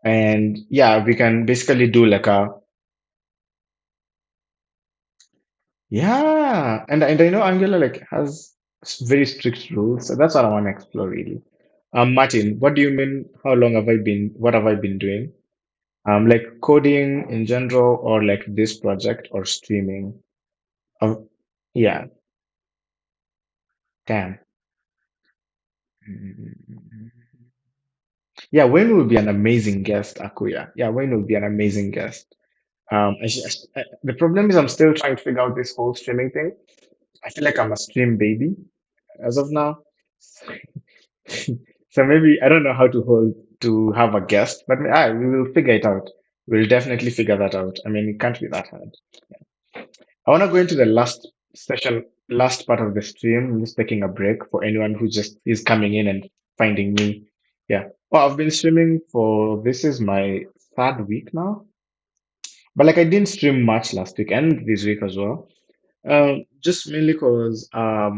and yeah, we can basically do like a yeah, and I know Angular like has very strict rules, so that's what I want to explore really. Martin, what do you mean? How long have I been? What have I been doing? Like coding in general, or like this project, or streaming? Yeah, damn. Mm. Yeah, Wayne will be an amazing guest, Akuya. Yeah, Wayne will be an amazing guest. The problem is I'm still trying to figure out this whole streaming thing. I feel like I'm a stream baby as of now. So maybe I don't know how to have a guest, but we will figure it out. We'll definitely figure that out. I mean, it can't be that hard. I want to go into the last part of the stream. I'm just taking a break for anyone who just is coming in and finding me. Yeah. Well, I've been streaming for this is my third week now, but like I didn't stream much last week and this week as well. Just mainly because I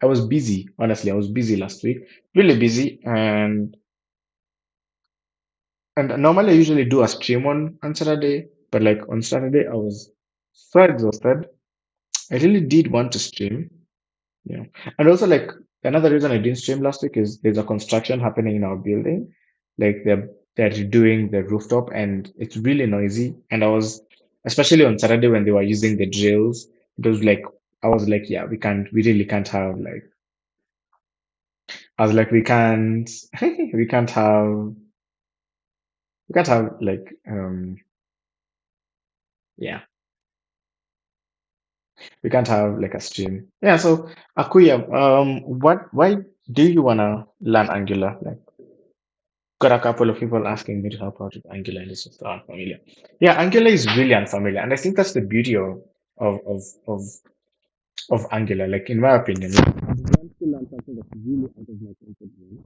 was busy. Honestly, I was busy last week, really busy, and normally I usually do a stream on Saturday, but like on Saturday I was so exhausted. I really did want to stream, you know. And also like another reason I didn't stream last week is there's a construction happening in our building. Like they're redoing the rooftop and it's really noisy. And I was especially on Saturday when they were using the drills, it was like I was like, yeah, we really can't have like I was like, we can't have like yeah. We can't have like a stream. Yeah, so Akuya, why do you wanna learn Angular? Like, got a couple of people asking me to help out with Angular, and it's just so unfamiliar. Yeah, Angular is really unfamiliar, and I think that's the beauty of of of, of Angular. Like, in my opinion, like, I want to learn something that's really out of my comfort zone.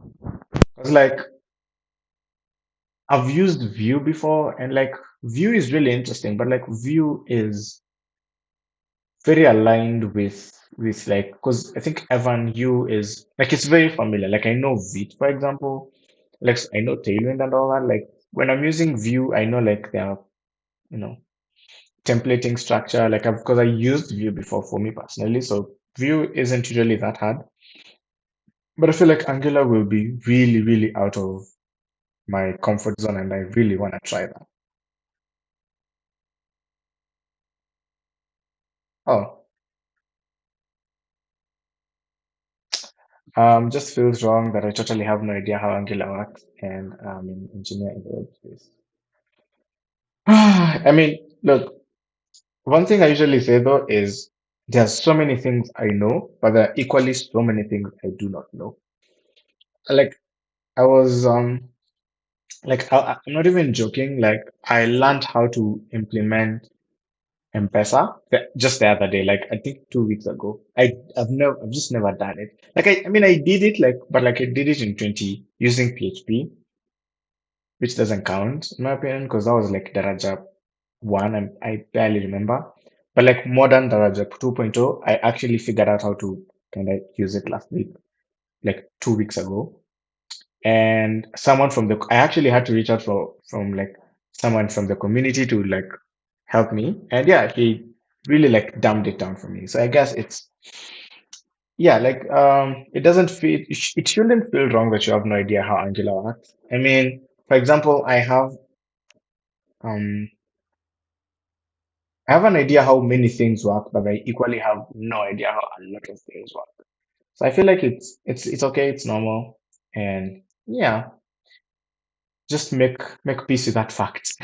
Because like I've used Vue before, and like Vue is really interesting, but like Vue is very aligned with like because I think Evan U is like it's very familiar. Like I know Vite, for example. Like I know Tailwind and all that. Like when I'm using Vue, I know like their you know templating structure. Like because I used Vue before for me personally, so Vue isn't really that hard. But I feel like Angular will be really, really out of my comfort zone, and I really want to try that. Oh, just feels wrong that I totally have no idea how Angular works, and I'm an engineer in the workspace. I mean, look, one thing I usually say though is there's so many things I know, but there are equally so many things I do not know. Like I was I'm not even joking. Like I learned how to implement M-Pesa just the other day, like I think 2 weeks ago. I've just never done it. Like I mean I did it like but like I did it in 20 using PHP, which doesn't count in my opinion because that was like Daraja 1 and I barely remember. But like modern Daraja 2.0, I actually figured out how to kind of use it last week, like 2 weeks ago. And I actually had to reach out from like someone from the community to like help me. And yeah, he really like dumbed it down for me. So I guess it's yeah, like it doesn't feel it shouldn't feel wrong that you have no idea how Angular works. I mean, for example, um I have an idea how many things work, but I equally have no idea how a lot of things work. So I feel like it's okay, it's normal, and yeah, just make peace with that fact.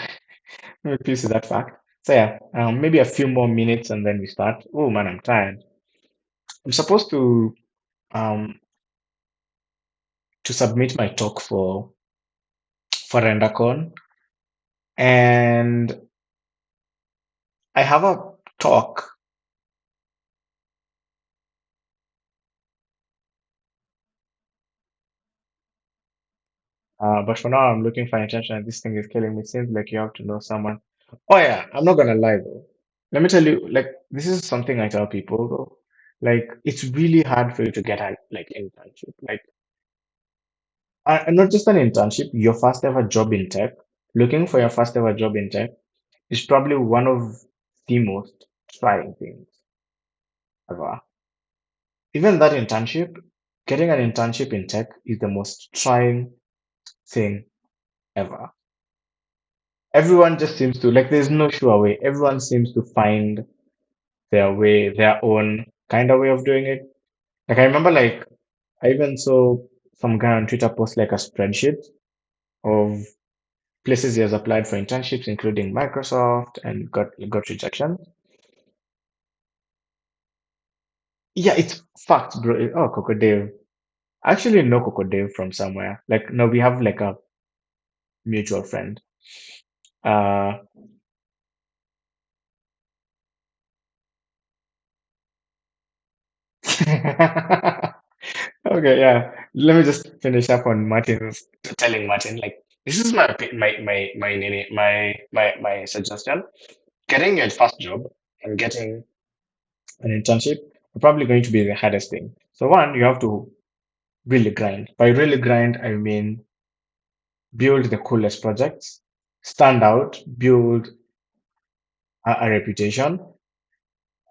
Make peace with that fact. So yeah, maybe a few more minutes and then we start. Oh man, I'm tired. I'm supposed um to submit my talk for Rendacon, and I have a talk. But for now, I'm looking for attention, and this thing is killing me. Seems like you have to know someone. Oh yeah, I'm not gonna lie though. Let me tell you, like this is something I tell people though. Like it's really hard for you to get a like internship. Like and not just an internship, your first ever job in tech. Looking for your first ever job in tech is probably one of the most trying things ever. Even that internship, getting an internship in tech is the most trying thing ever. Everyone just seems to like there's no sure way. Everyone seems to find their way, their own kind of way of doing it. Like I remember like I even saw some guy on Twitter post like a spreadsheet of places he has applied for internships, including Microsoft, and got rejection. Yeah, it's facts, bro. Oh, Coco Dave. I actually know Coco Dave from somewhere. Like, no, we have like a mutual friend. Uh, okay, yeah. Let me just finish up on Martin's telling Martin like this is my suggestion. Getting your first job and getting an internship are probably going to be the hardest thing. So one, you have to really grind. By really grind, I mean build the coolest projects, stand out, build a reputation,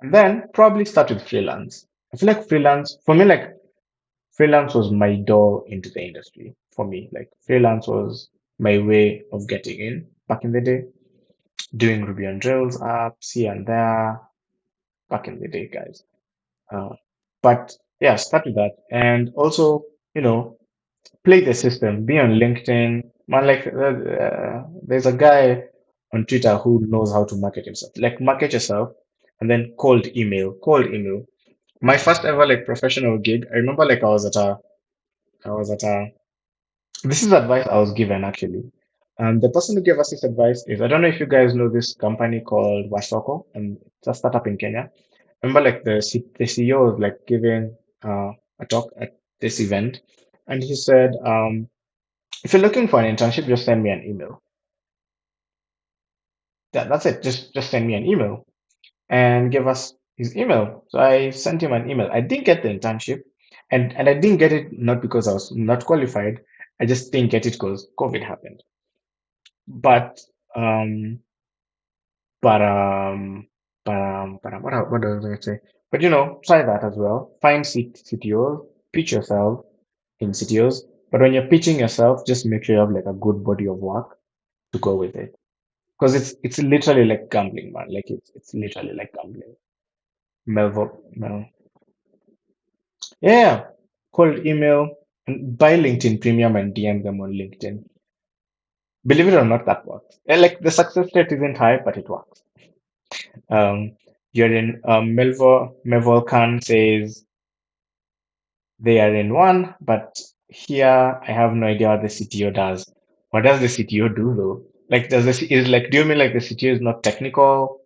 and then probably start with freelance. I feel like freelance, for me, like freelance was my door into the industry. For me, like freelance was my way of getting in back in the day, doing Ruby on Rails apps here and there back in the day, guys. Uh, but yeah, start with that. And also, you know, play the system, be on LinkedIn. Man, like there's a guy on Twitter who knows how to market himself. Like market yourself and then cold email, cold email. My first ever like professional gig, I remember like I was at a, this is advice I was given actually. And the person who gave us this advice is, I don't know if you guys know this company called Wasoko, and it's a startup in Kenya. Remember like the CEO was like giving a talk at this event, and he said, if you're looking for an internship, just send me an email. That's it. Just send me an email and give us his email. So I sent him an email. I didn't get the internship, and I didn't get it not because I was not qualified. I just didn't get it because COVID happened. But um, what was I going to say? But you know, try that as well. Find CTOs, pitch yourself in CTOs. But when you're pitching yourself, just make sure you have like a good body of work to go with it. Because it's literally like gambling, man. Like it's literally like gambling. Mel. Yeah. Cold email and buy LinkedIn Premium and DM them on LinkedIn. Believe it or not, that works. And like the success rate isn't high, but it works. Um, you're in Melville Khan says they are in one, but here I have no idea what the CTO does. What does the CTO do though? Like does this is like do you mean like the CTO is not technical?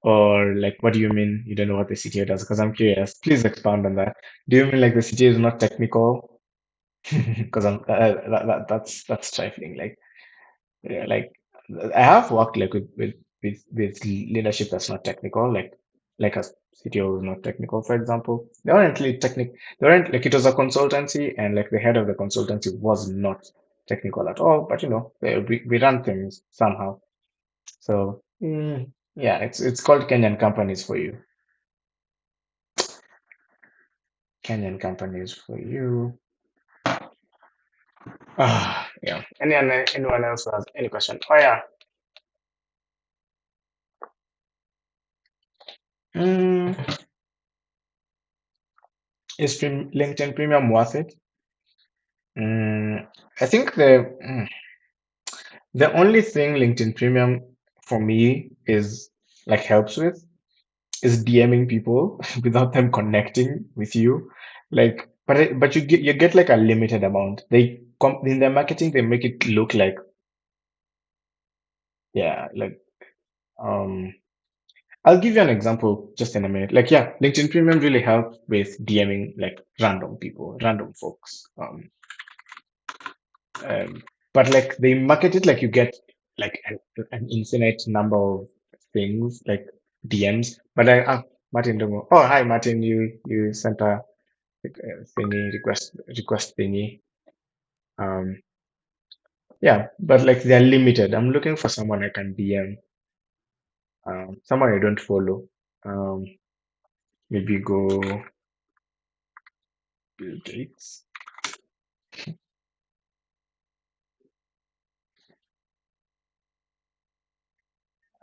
Or like, what do you mean you don't know what the CTO does? Because I'm curious. Please expand on that. Do you mean like the CTO is not technical? Because that's trifling. Like, yeah, like I have worked like with leadership that's not technical, like a CTO who's not technical, for example. They weren't really technical. They weren't like it was a consultancy, and like the head of the consultancy was not technical at all. But you know, we run things somehow. So yeah, it's called Kenyan companies for you. Kenyan companies for you. Yeah. Anyone else who has any question? Oh yeah. Mm, Is LinkedIn Premium worth it? Mm, I think the only thing LinkedIn Premium for me is like helps with is DMing people without them connecting with you. Like, but you get like a limited amount. They come in their marketing, they make it look like yeah, like um. I'll give you an example just in a minute. Like, yeah, LinkedIn Premium really helps with DMing like random people, random folks. Um, but like they market it like you get like an infinite number of things like DMs. But Martin, don't go. Oh, hi, Martin. You sent a thingy request thingy. Um, yeah, but like they're limited. I'm looking for someone I can DM. Someone I don't follow. Um, maybe go Bill Gates.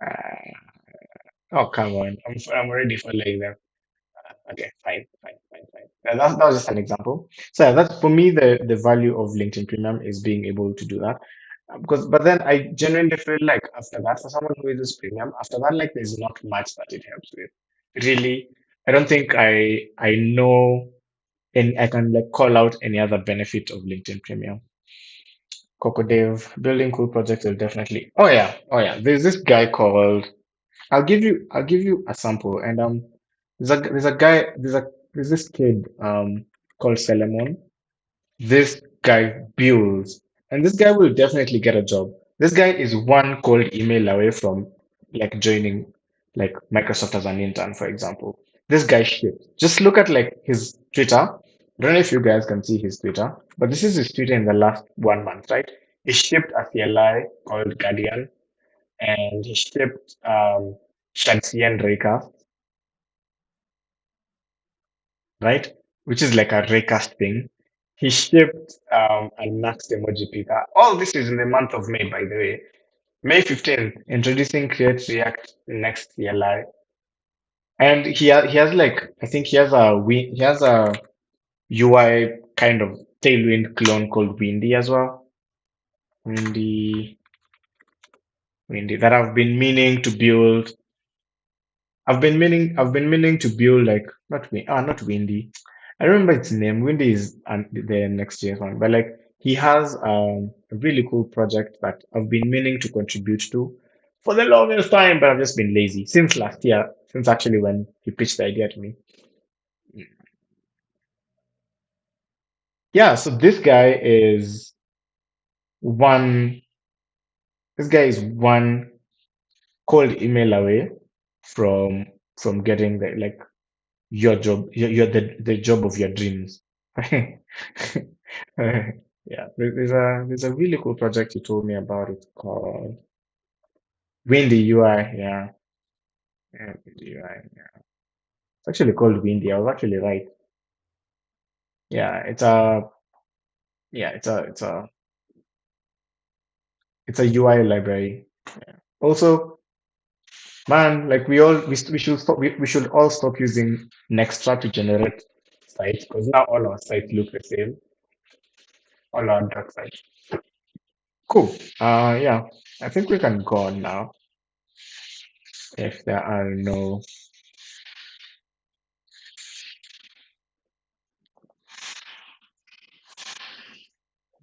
Uh, oh come on, I'm already following them. Okay, fine. That was just an example. So yeah, that's for me the value of LinkedIn Premium is being able to do that. Because but then I genuinely feel like after that, for someone who uses premium, after that, like there's not much that it helps with. Really, I don't think I know and I can like call out any other benefit of LinkedIn Premium. Coco Dave, building cool projects will definitely. Oh yeah. There's this guy called I'll give you a sample and there's a guy there's this kid called Solomon. This guy builds and this guy will definitely get a job. This guy is one cold email away from like joining like Microsoft as an intern, for example. This guy shipped. Just look at like his Twitter. I don't know if you guys can see his Twitter, but this is his Twitter in the last 1 month, right? He shipped a CLI called Guardian and he shipped Shadsian Raycast, right? Which is like a Raycast thing. He shipped a Next emoji picker. All this is in the month of May, by the way. May 15th, introducing Create React Next CLI. And he has like I think he has a UI kind of Tailwind clone called Windy as well. Windy Windy that I've been meaning to build like not Windy. I remember its name. Windy is the next year's one, but like he has a really cool project that I've been meaning to contribute to for the longest time, but I've just been lazy since last year, since actually when he pitched the idea to me. Yeah, so one this guy is one cold email away from getting the like your job, you're the job of your dreams. Yeah, there's a really cool project you told me about. It's called Windy UI. Yeah, Windy UI. Yeah. It's actually called Windy. I was actually right. Yeah, yeah, it's a UI library. Yeah. Also, man, like we should we should all stop using Nextra to generate sites because now all our sites look the same. All our dark sites. Cool. Yeah, I think we can go on now if there are no.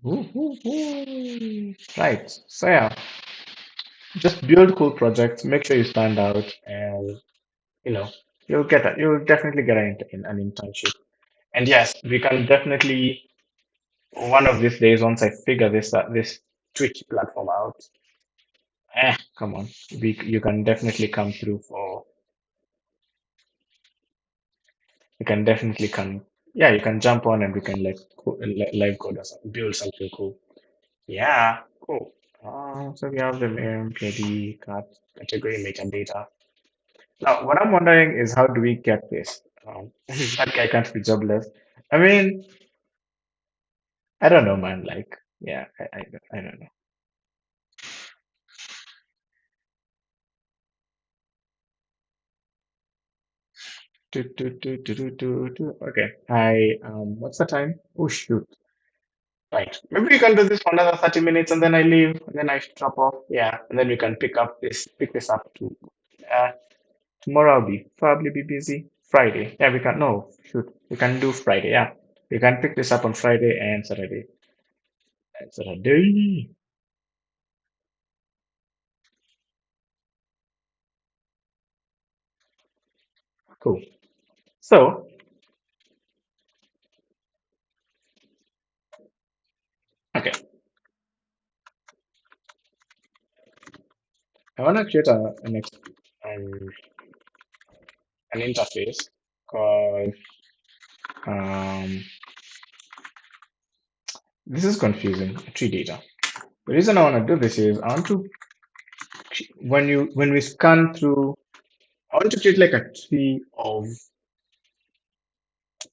Woo, woo, woo. Right. So yeah, just build cool projects. Make sure you stand out, and you know you'll definitely get an internship. And yes, we can definitely one of these days once I figure this Twitch platform out. Come on, you can definitely come through for. You can definitely come. Yeah, you can jump on and we can like live code or something, build something cool. Yeah, cool. So we have the MPD category metadata. Now, what I'm wondering is how do we get this? That guy can't be jobless. I mean, I don't know, man. Like, yeah, I don't know. Okay. What's the time? Oh shoot. Right. Maybe we can do this for another 30 minutes and then I leave and then I drop off. Yeah. And then we can pick this up to uh tomorrow I'll be probably be busy. Friday. Yeah, we can no, shoot. We can do Friday, yeah. We can pick this up on Friday and Saturday. And Saturday. Cool. So, okay. I wanna create um, an interface called um this is confusing, tree data. The reason I want to do this is I want to when we scan through I want to create like a tree of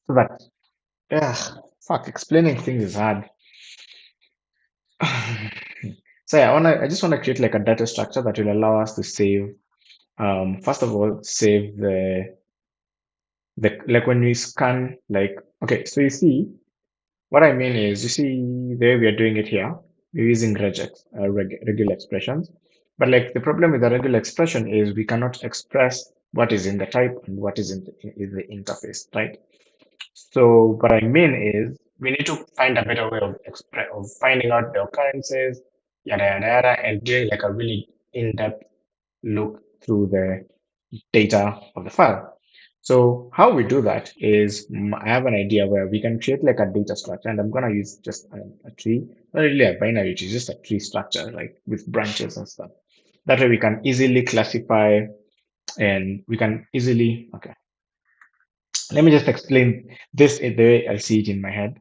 so that fuck explaining things is hard. So yeah, I just want to create like a data structure that will allow us to save first of all save the like when we scan like okay so you see what I mean is you see the way we are doing it here we're using regular expressions but like the problem with the regular expression is we cannot express what is in the type and what is in the interface, right? So what I mean is we need to find a better way of finding out the occurrences, yada yada yada, and doing like a really in-depth look through the data of the file. So how we do that is I have an idea where we can create like a data structure, and I'm gonna use just a tree, not really a binary tree, just a tree structure, like with branches and stuff. That way we can easily classify and we can easily okay. Let me just explain this in the way I see it in my head.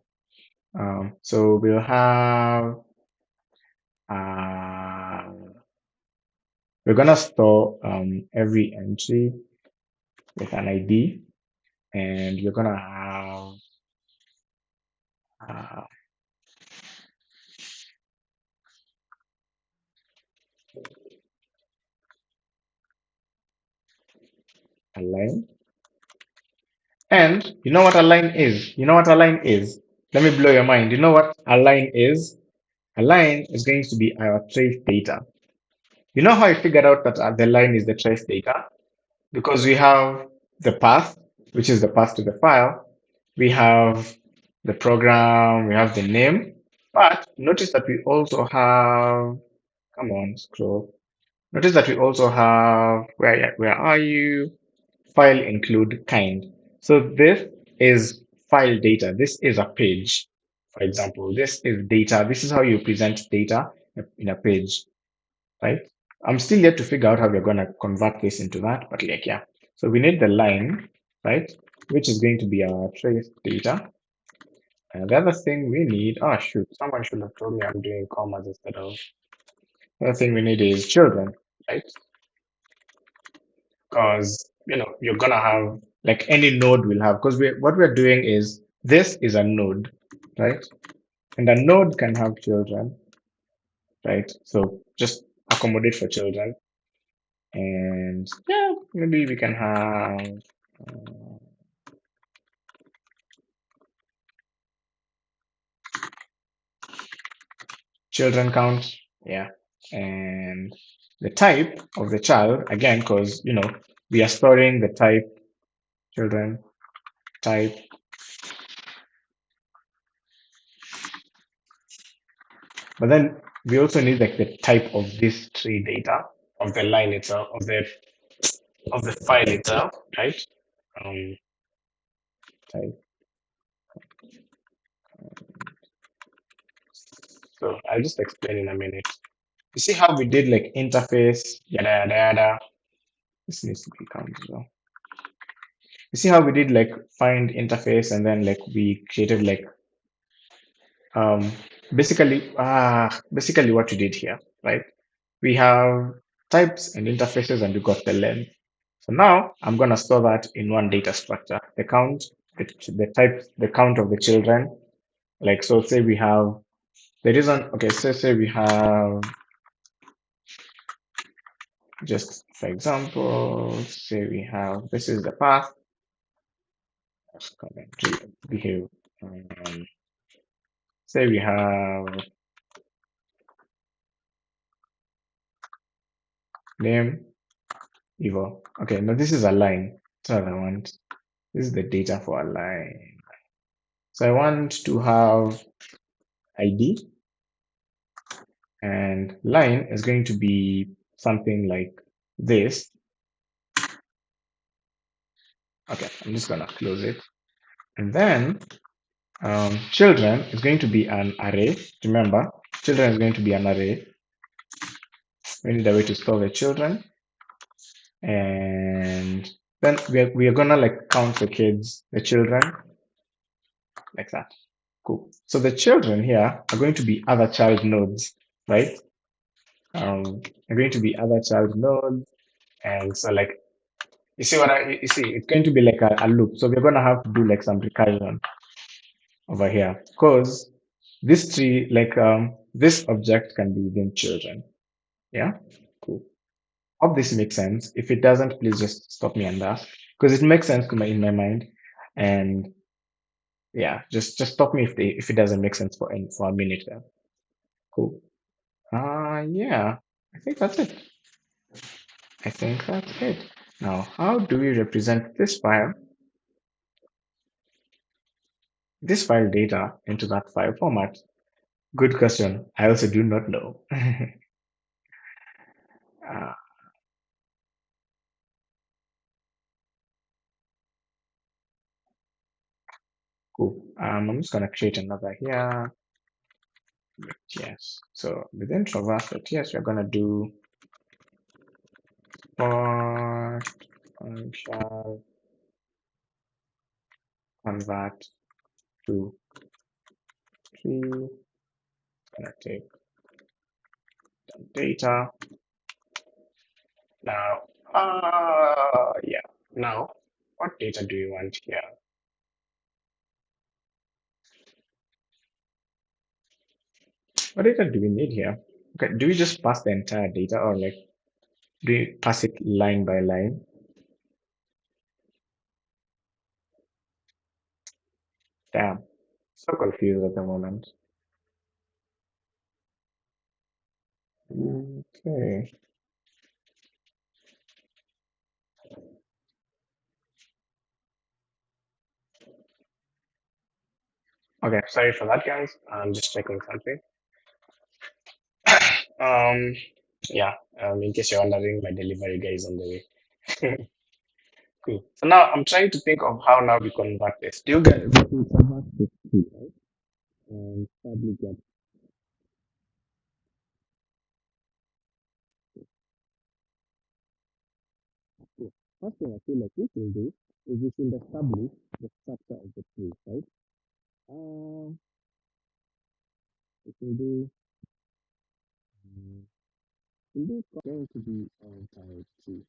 So we'll have uh, we're gonna store every entry with an ID, and you're gonna have uh, a line. And you know what a line is? You know what a line is? Let me blow your mind. You know what a line is? A line is going to be our trace data. You know how I figured out that the line is the trace data? Because we have the path, which is the path to the file, we have the program, we have the name, but notice that we also have, come on, scroll. Notice that we also have, where are you? File include kind. So this is file data. This is a page, for example. This is data. This is how you present data in a page, right? I'm still yet to figure out how we're going to convert this into that, but like, yeah. So we need the line, right? Which is going to be our trace data. And the other thing we need, oh shoot, someone should have told me I'm doing commas instead of, the other thing we need is children, right? Because, you know, you're going to have, like any node will have, because what we're doing is, this is a node, right? And a node can have children, right? So just accommodate for children. And yeah, maybe we can have children count. Yeah. And the type of the child, again, because, you know, we are storing the type children type. But then we also need like the type of this tree data of the line itself, of the file itself, right? Um, type. So I'll just explain in a minute. You see how we did like interface, yada yada yada. This needs to be counted as well. You see how we did like find interface and then like we created like um basically what we did here, right? We have types and interfaces and we got the length. So now I'm gonna store that in one data structure. The count, the type, the count of the children. Like so say we have the reason okay, so say we have just for example, say we have this is the path Let's comment to behave. Um, say we have name Evo. Okay, now this is a line. That's what I want. This is the data for a line. So I want to have ID, and line is going to be something like this. Okay, I'm just gonna close it. And then children is going to be an array. Remember, children is going to be an array. We need a way to store the children. And then we are gonna like count the kids, the children, like that. Cool. So the children here are going to be other child nodes, right? Are going to be other child nodes. And so like you see, it's going to be like a loop. So we're gonna have to do like some recursion over here. Because this tree, like this object can be within children. Yeah? Cool. Hope this makes sense. If it doesn't, please just stop me and ask. Because it makes sense to my in my mind. And yeah, just stop me if it doesn't make sense for a minute there. Cool. Yeah, I think that's it. I think that's it. Now, how do we represent this file data into that file format? Good question. I also do not know. uh, cool. I'm just gonna create another here. Yes. So within traverse.ts, we're gonna do for shall convert to tree. Gonna take the data. Now, yeah. Now, what data do you want here? What data do we need here? Okay, do we just pass the entire data or like do we pass it line by line? Damn, so confused at the moment. Okay. Okay, sorry for that, guys. I'm just checking something. Um, yeah, in case you're wondering, my delivery guy is on the way. Cool. So now I'm trying to think of how now we convert this. Do you get we can convert this to, right? And probably get cool. First thing I feel like we should do is we should establish the structure of the tree, right? Uh, we can do going to be by tree.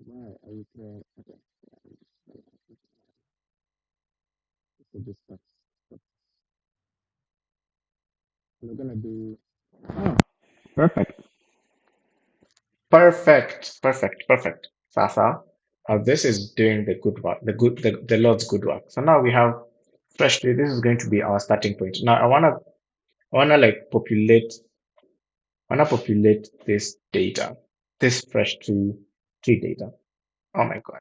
Why are you saying okay? So this stuff. We're gonna do ah, perfect. Perfect. Sasa. This is doing the good work, the Lord's good work. So now we have fresh tree. This is going to be our starting point. Now I wanna like populate this data, this fresh tree data. Oh my God.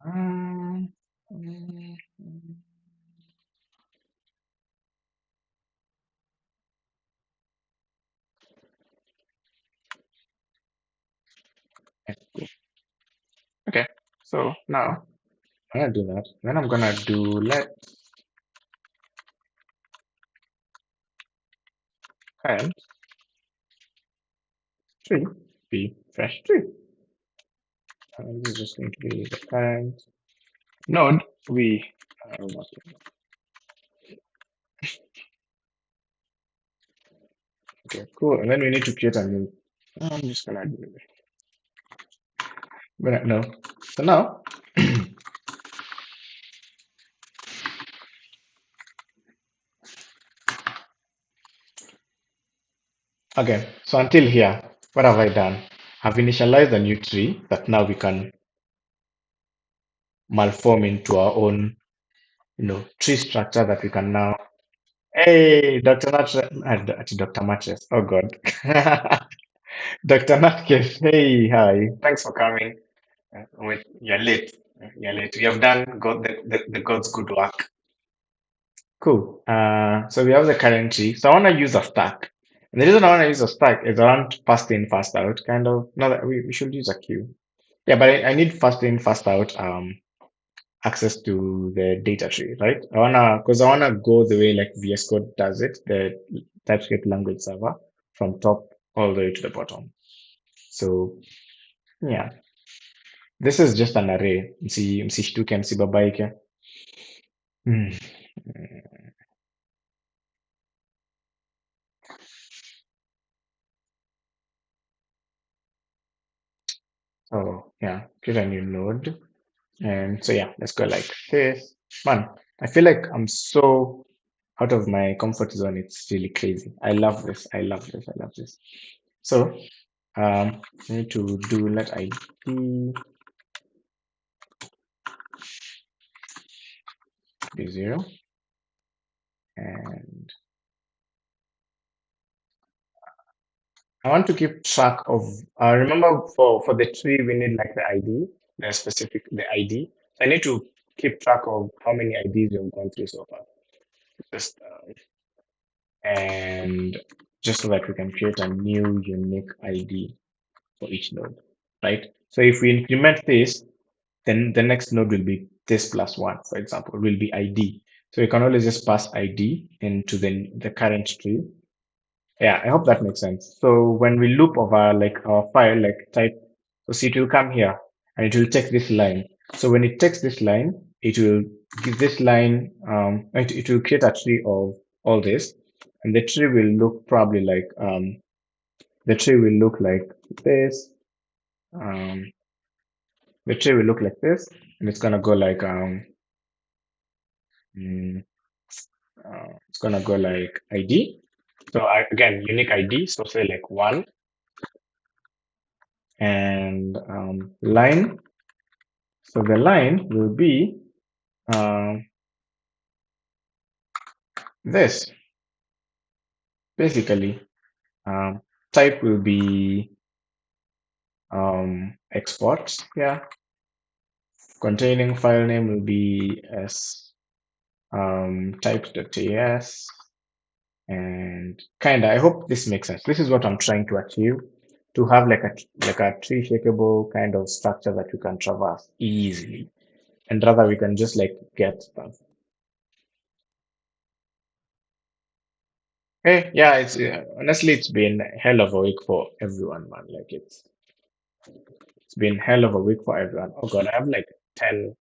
Um, mm, okay. So now I'm gonna do that. Then I'm gonna do let parent tree be fresh tree. And this is just going to be the parent node. Okay, cool. And then we need to create a new. I'm just gonna do it. But no. So now, Okay, so until here, what have I done? I've initialized a new tree that now we can malform into our own, tree structure that we can now. Hey, Dr. Dr. Mattress. Oh God. Dr. Mattress. Hey, hi. Thanks for coming. Wait, you're late. You're late. We have done God, the God's good work. Cool. So we have the current tree. So I want to use a stack. And the reason I want to use a stack is around fast in, fast out, kind of. No, that we should use a queue. Yeah, but I need fast in, fast out access to the data tree, right? Because I wanna go the way like VS Code does it, the TypeScript language server, from top all the way to the bottom. So yeah, this is just an array. Msishtuke, msibabaike. Hmm. So yeah, create a new node. And so yeah, let's go like this. Man, I feel like I'm so out of my comfort zone. It's really crazy. I love this. I love this. I love this. So I need to do let ID be 0. And I want to keep track of, remember for the tree, we need like the ID, the ID. So I need to keep track of how many IDs we've gone through so far. Just, and just so that we can create a new unique ID for each node, right? So if we increment this, then the next node will be this plus one, for example, will be ID. So you can always just pass ID into the current tree. Yeah, I hope that makes sense. So when we loop over like our file, like type, so see, it will come here and it will take this line. So when it takes this line, it will give this line, it will create a tree of all this. And the tree will look probably like, the tree will look like this. Um, the tree will look like this, and it's gonna go like, mm, it's gonna go like ID. So again, unique ID. So say like one and line. So the line will be um, this. Basically, um, type will be export. Yeah, containing file name will be s types.ts and kinda. I hope this makes sense. This is what I'm trying to achieve, to have like a tree shakeable kind of structure that you can traverse easily, and rather we can just like get stuff. Hey, yeah, it's honestly it's been a hell of a week for everyone, man. Like it's been hell of a week for everyone. Oh God, I have like 10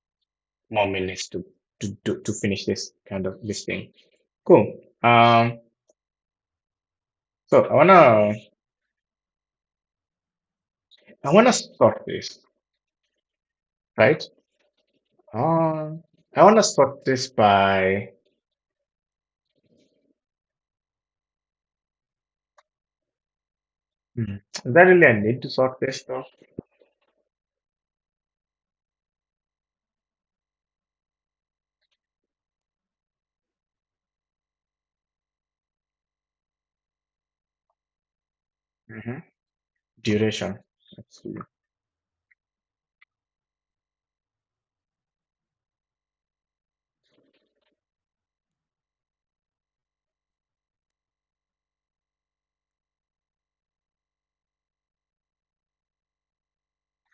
more minutes to finish this kind of this thing. Cool. So I wanna sort this, right? I wanna sort this by is that really a need to sort this though? hmm Duration. Let's see.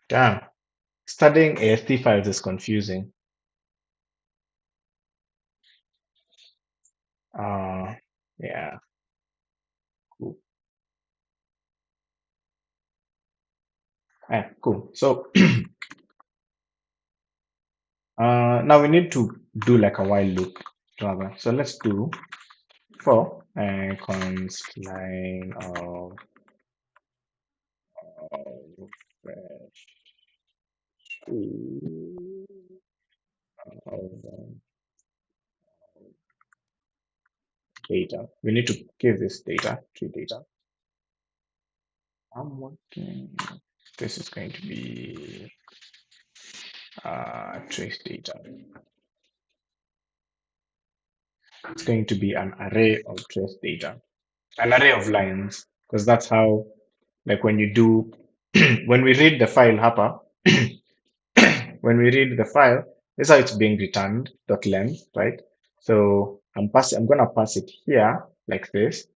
Damn. Studying AST files is confusing. Uh, yeah, cool. Cool. So now we need to do like a while loop rather. So let's do for const line of fresh of data. We need to give this data to data. I'm working. This is going to be trace data. It's going to be an array of trace data, an array of lines, because that's how, like when you do, when we read the file hapa, when we read the file, this is how it's being returned, dot length, right? So I'm gonna pass it here like this.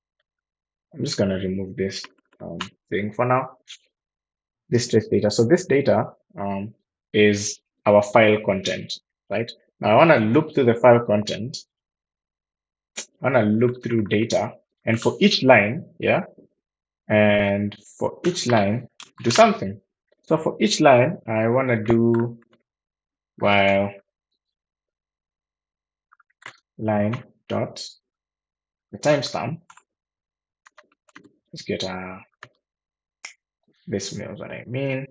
I'm just gonna remove this thing for now. This trace data. So this data is our file content, right? Now I want to look through the file content. I want to look through data, and for each line, yeah, and for each line, do something. So for each line, I want to do while line dot the timestamp. Let's get this knows what I mean.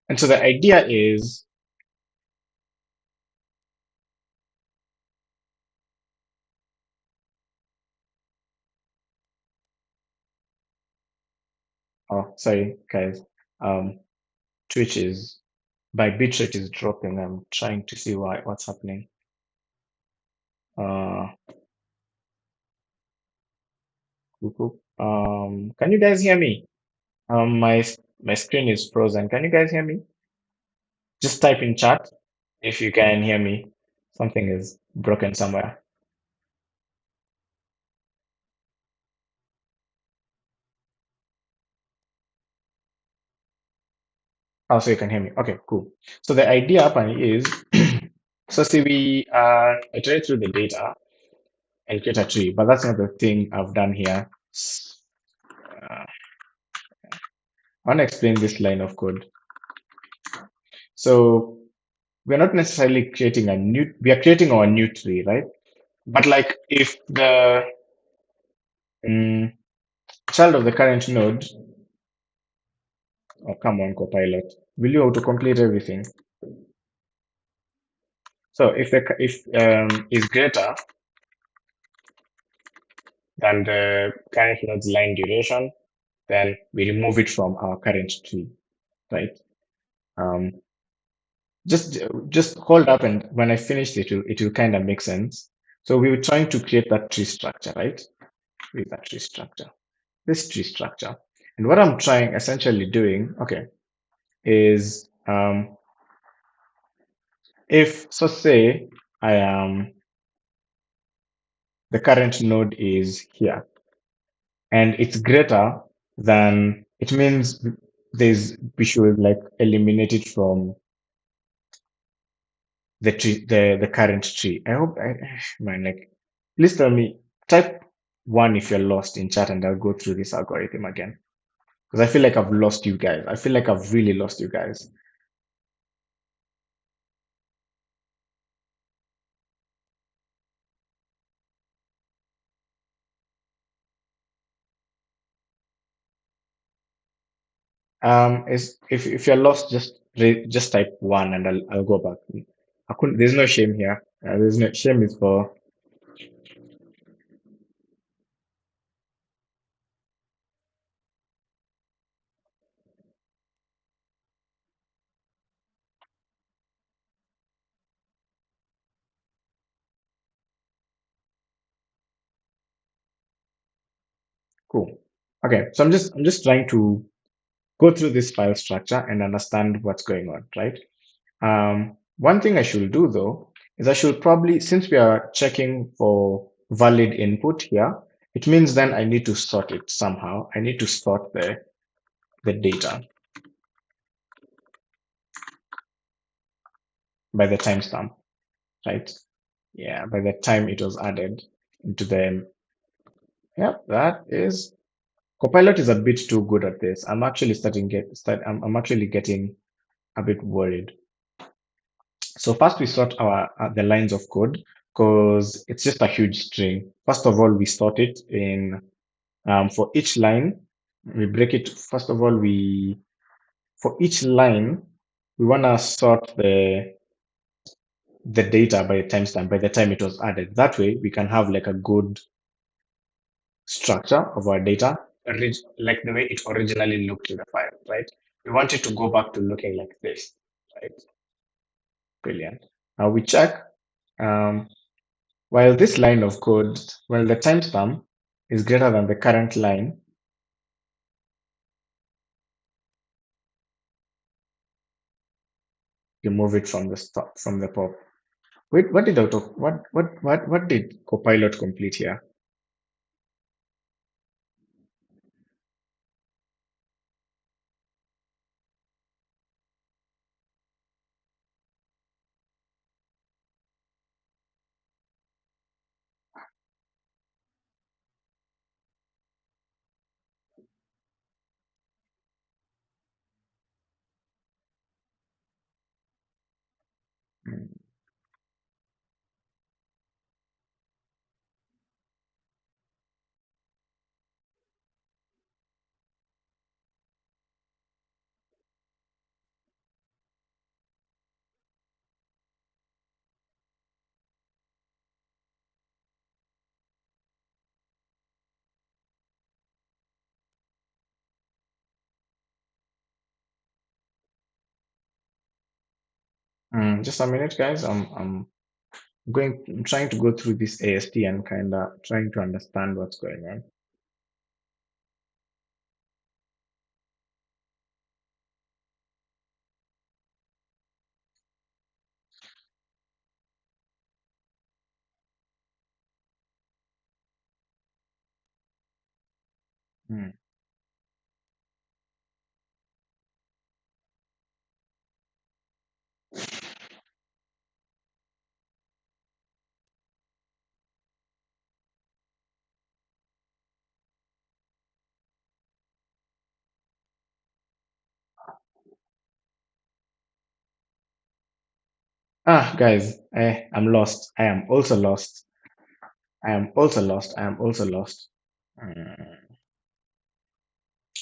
And so the idea is, oh, sorry, guys. Twitch is my bitrate is dropping. I'm trying to see what's happening. Uh, can you guys hear me? My screen is frozen. Can you guys hear me? Just type in chat if you can hear me. Something is broken somewhere. Oh, so you can hear me. Okay, cool. So the idea Apani is, so see we iterate through the data and create a tree, but that's not the thing I've done here. I want to explain this line of code. So we're not necessarily creating a new, we are creating our new tree, right? But like if the mm, child of the current node, oh come on, Copilot, will you autocomplete everything? So if is greater than the current node's line duration, then we remove it from our current tree, right? Um, just hold up, and when I finish it will kind of make sense. So we were trying to create that tree structure, right? With that tree structure, this tree structure, and what I'm trying essentially doing, okay, is if so say I am the current node is here and it's greater than it means there's we should like eliminate it from the tree the current tree. I hope I man like please tell me type one if you're lost in chat and I'll go through this algorithm again. Because I feel like I've lost you guys. I feel like I've really lost you guys. Is if you're lost, just type one and I'll go back. I couldn't. There's no shame here. There's no shame is for cool. Okay, so I'm just trying to go through this file structure and understand what's going on, right? One thing I should do though is I should probably, since we are checking for valid input here, it means then I need to sort it somehow. I need to sort the data by the timestamp, right? Yeah, by the time it was added into the, yeah, that is, Copilot is a bit too good at this. I'm actually I'm actually getting a bit worried. So first we sort our the lines of code because it's just a huge string. First of all, we sort it in for each line. We break it. First of all, we for each line we want to sort the data by the timestamp by the time it was added. That way we can have like a good structure of our data. like the way it originally looked in the file, right? We want it to go back to looking like this, right? Brilliant. Now we check, um, while this line of code, while the timestamp is greater than the current line, remove it from the stop from the pop. Wait, what did auto what did Copilot complete here? Hmm. Just a minute, guys. I'm trying to go through this AST and kind of trying to understand what's going on. Hmm. Guys, I'm lost. I am also lost. I am also lost. I am also lost. Hmm.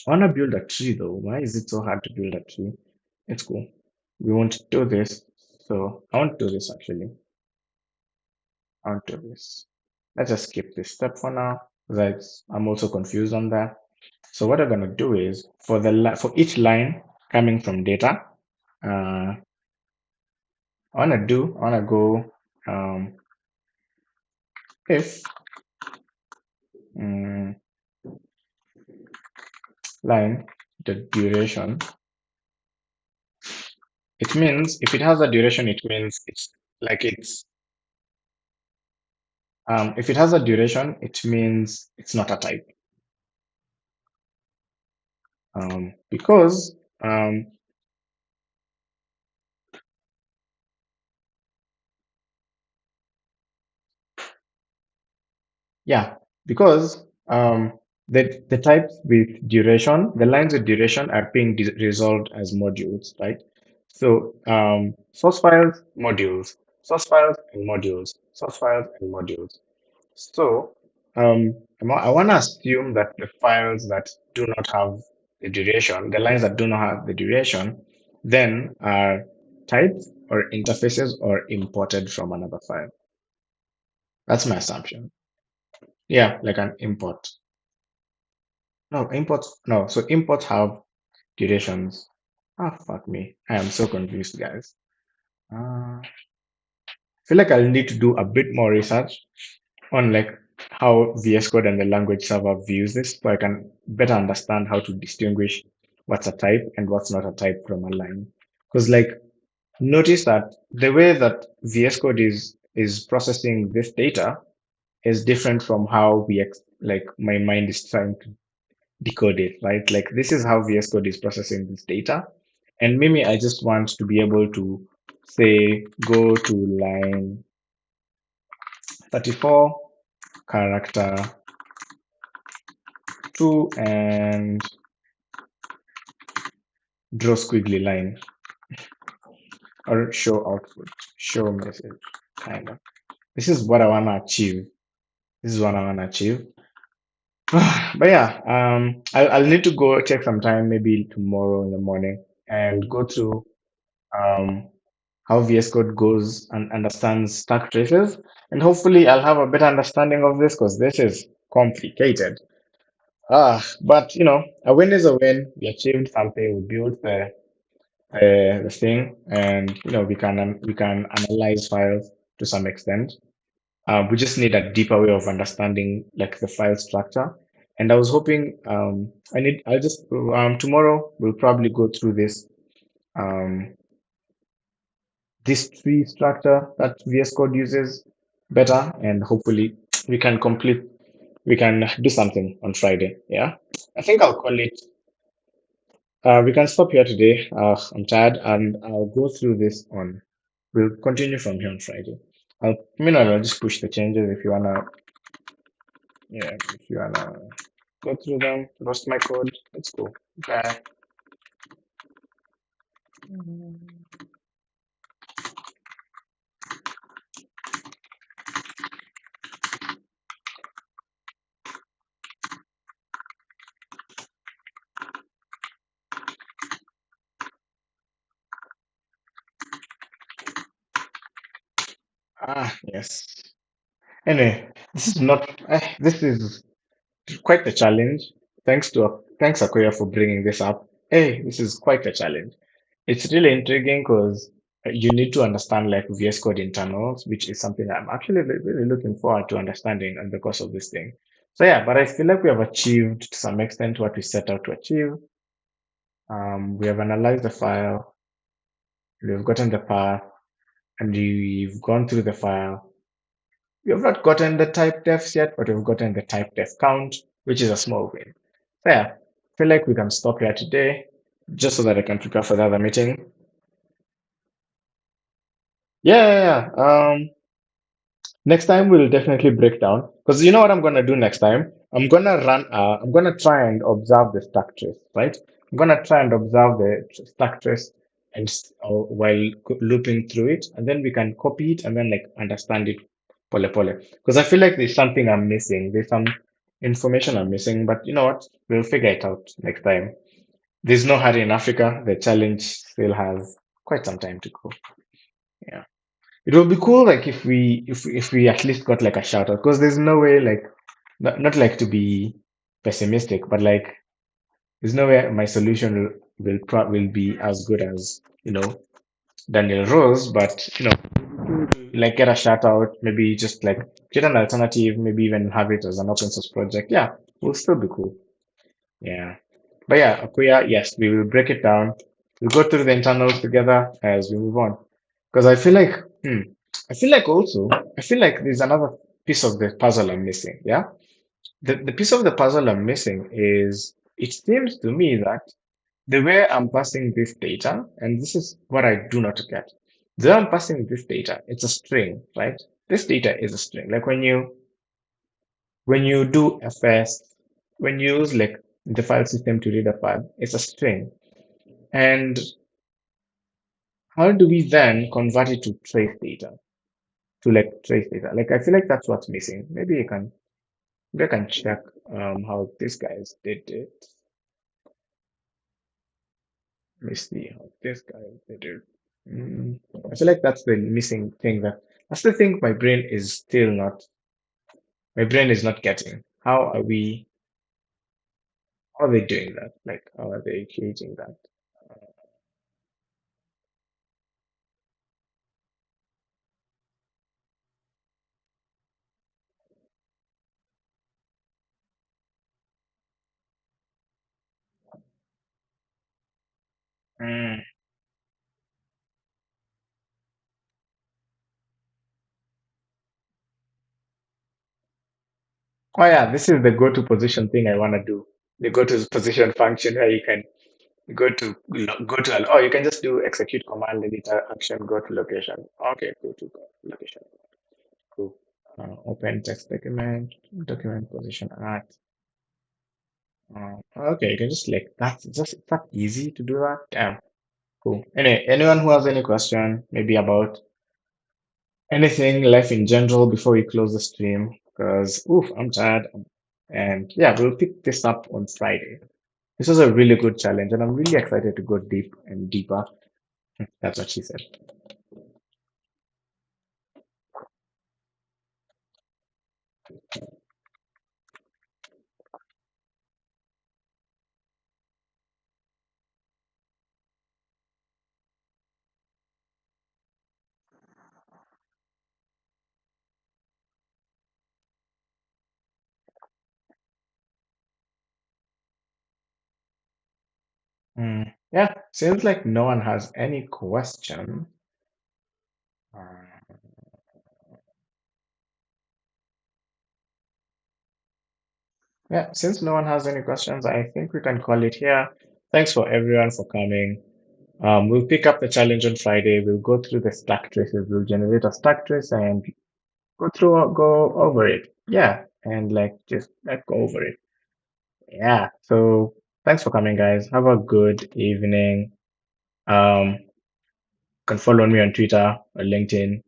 I want to build a tree though. Why is it so hard to build a tree? It's cool. We won't do this. So I want to do this actually. I want to do this. Let's just skip this step for now. Because I'm also confused on that. So what I'm gonna do is for for each line coming from data, I wanna go um, if um, line the duration. It means if it has a duration, it means it's like it's if it has a duration, it means it's not a type. Because yeah, because the types with duration, the lines with duration are being resolved as modules, right? So source files, modules, source files and modules, source files and modules. So I want to assume that the files that do not have the duration, the lines that do not have the duration, then are typed or interfaces or imported from another file. That's my assumption. Yeah, like an import. No, imports. No, so imports have durations. Ah, fuck me. I am so confused, guys. I feel like I'll need to do a bit more research on like how VS Code and the language server views this, so I can better understand how to distinguish what's a type and what's not a type from a line. Because like notice that the way that VS Code is processing this data is different from how like my mind is trying to decode it, right? Like this is how VS Code is processing this data. And maybe I just want to be able to say, go to line 34, character 2, and draw squiggly line or show output, show message, kind of. This is what I want to achieve. This is what I want to achieve. But yeah, I'll need to go take some time, maybe tomorrow in the morning, and go through um, how VS Code goes and understands stack traces. And hopefully I'll have a better understanding of this because this is complicated. But a win is a win. We achieved something. We built the thing, and we can analyze files to some extent. We just need a deeper way of understanding like the file structure. And I was hoping I'll just tomorrow we'll probably go through um, this tree structure that VS Code uses better, and hopefully we can complete we can do something on Friday. Yeah, I think I'll call it. We can stop here today. I'm tired, and I'll go through this on. We'll continue from here on Friday. I'll just push the changes if you wanna. Yeah, if you wanna go through them, roast my code. Let's go. Bye. Yes. Anyway, this is not. This is quite a challenge. Thanks Akoya for bringing this up. Hey, this is quite a challenge. It's really intriguing because you need to understand like VS Code internals, which is something I'm actually really looking forward to understanding on the course of this thing. So yeah, but I feel like we have achieved to some extent what we set out to achieve. We have analyzed the file, we've gotten the path, and we've gone through the file. We have not gotten the type defs yet, but we've gotten the type def count, which is a small win. So yeah, I feel like we can stop here today, just so that I can prepare for the other meeting. Yeah, yeah, yeah. Next time we'll definitely break down because you know what I'm gonna do next time? I'm gonna try and observe the stack trace, right? I'm gonna try and observe the stack trace while looping through it, and then we can copy it and then like understand it pole pole. Because I feel like there's something I'm missing. There's some information I'm missing, but you know what? We'll figure it out next time. There's no hurry in Africa. The challenge still has quite some time to go. Yeah. It would be cool like if we at least got like a shout out because there's no way like not like to be pessimistic but like there's no way my solution will be as good as Daniel Rose, but like get a shout out, maybe just like get an alternative, maybe even have it as an open source project. Yeah, will still be cool. Yeah. But yeah, Akuya, yes, we will break it down. We'll go through the internals together as we move on. Because I feel like also, I feel like there's another piece of the puzzle I'm missing. Yeah. The piece of the puzzle I'm missing is it seems to me that the way I'm passing this data, and this is what I do not get. The way I'm passing this data, it's a string, right? This data is a string. Like when you do a first, when you use like the file system to read a file, it's a string. And how do we then convert it to trace data? To like trace data? Like I feel like that's what's missing. Maybe I can check how these guys did it. Let me see how this guy did it. Mm, I feel like that's the missing thing that's the thing my brain is not getting. How are they doing that? Like how are they creating that? Mm. Oh yeah, this is the go-to position thing I want to do. The go-to position function where you can you can just do execute command edit action go to location. Okay, go to location. Cool. Open text document position at. Okay, you can just like that's just it's that easy to do that. Damn, cool. Anyway, anyone who has any question, maybe about anything life in general before we close the stream, because oof, I'm tired. And yeah, we'll pick this up on Friday. This was a really good challenge, and I'm really excited to go deep and deeper. That's what she said. Yeah, seems like no one has any question. Uh, yeah, since no one has any questions, I think we can call it here. Thanks for everyone for coming. We'll pick up the challenge on Friday. We'll go through the stack traces. We'll generate a stack trace and go over it. Yeah, and like just like go over it. Yeah. So thanks for coming, guys. Have a good evening. You can follow me on Twitter or LinkedIn.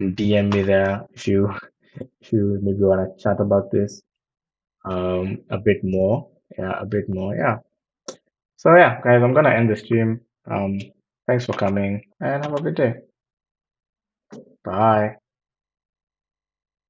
DM me there if you maybe want to chat about this a bit more. Yeah, a bit more. Yeah. So yeah, guys, I'm gonna end the stream. Thanks for coming and have a good day. Bye.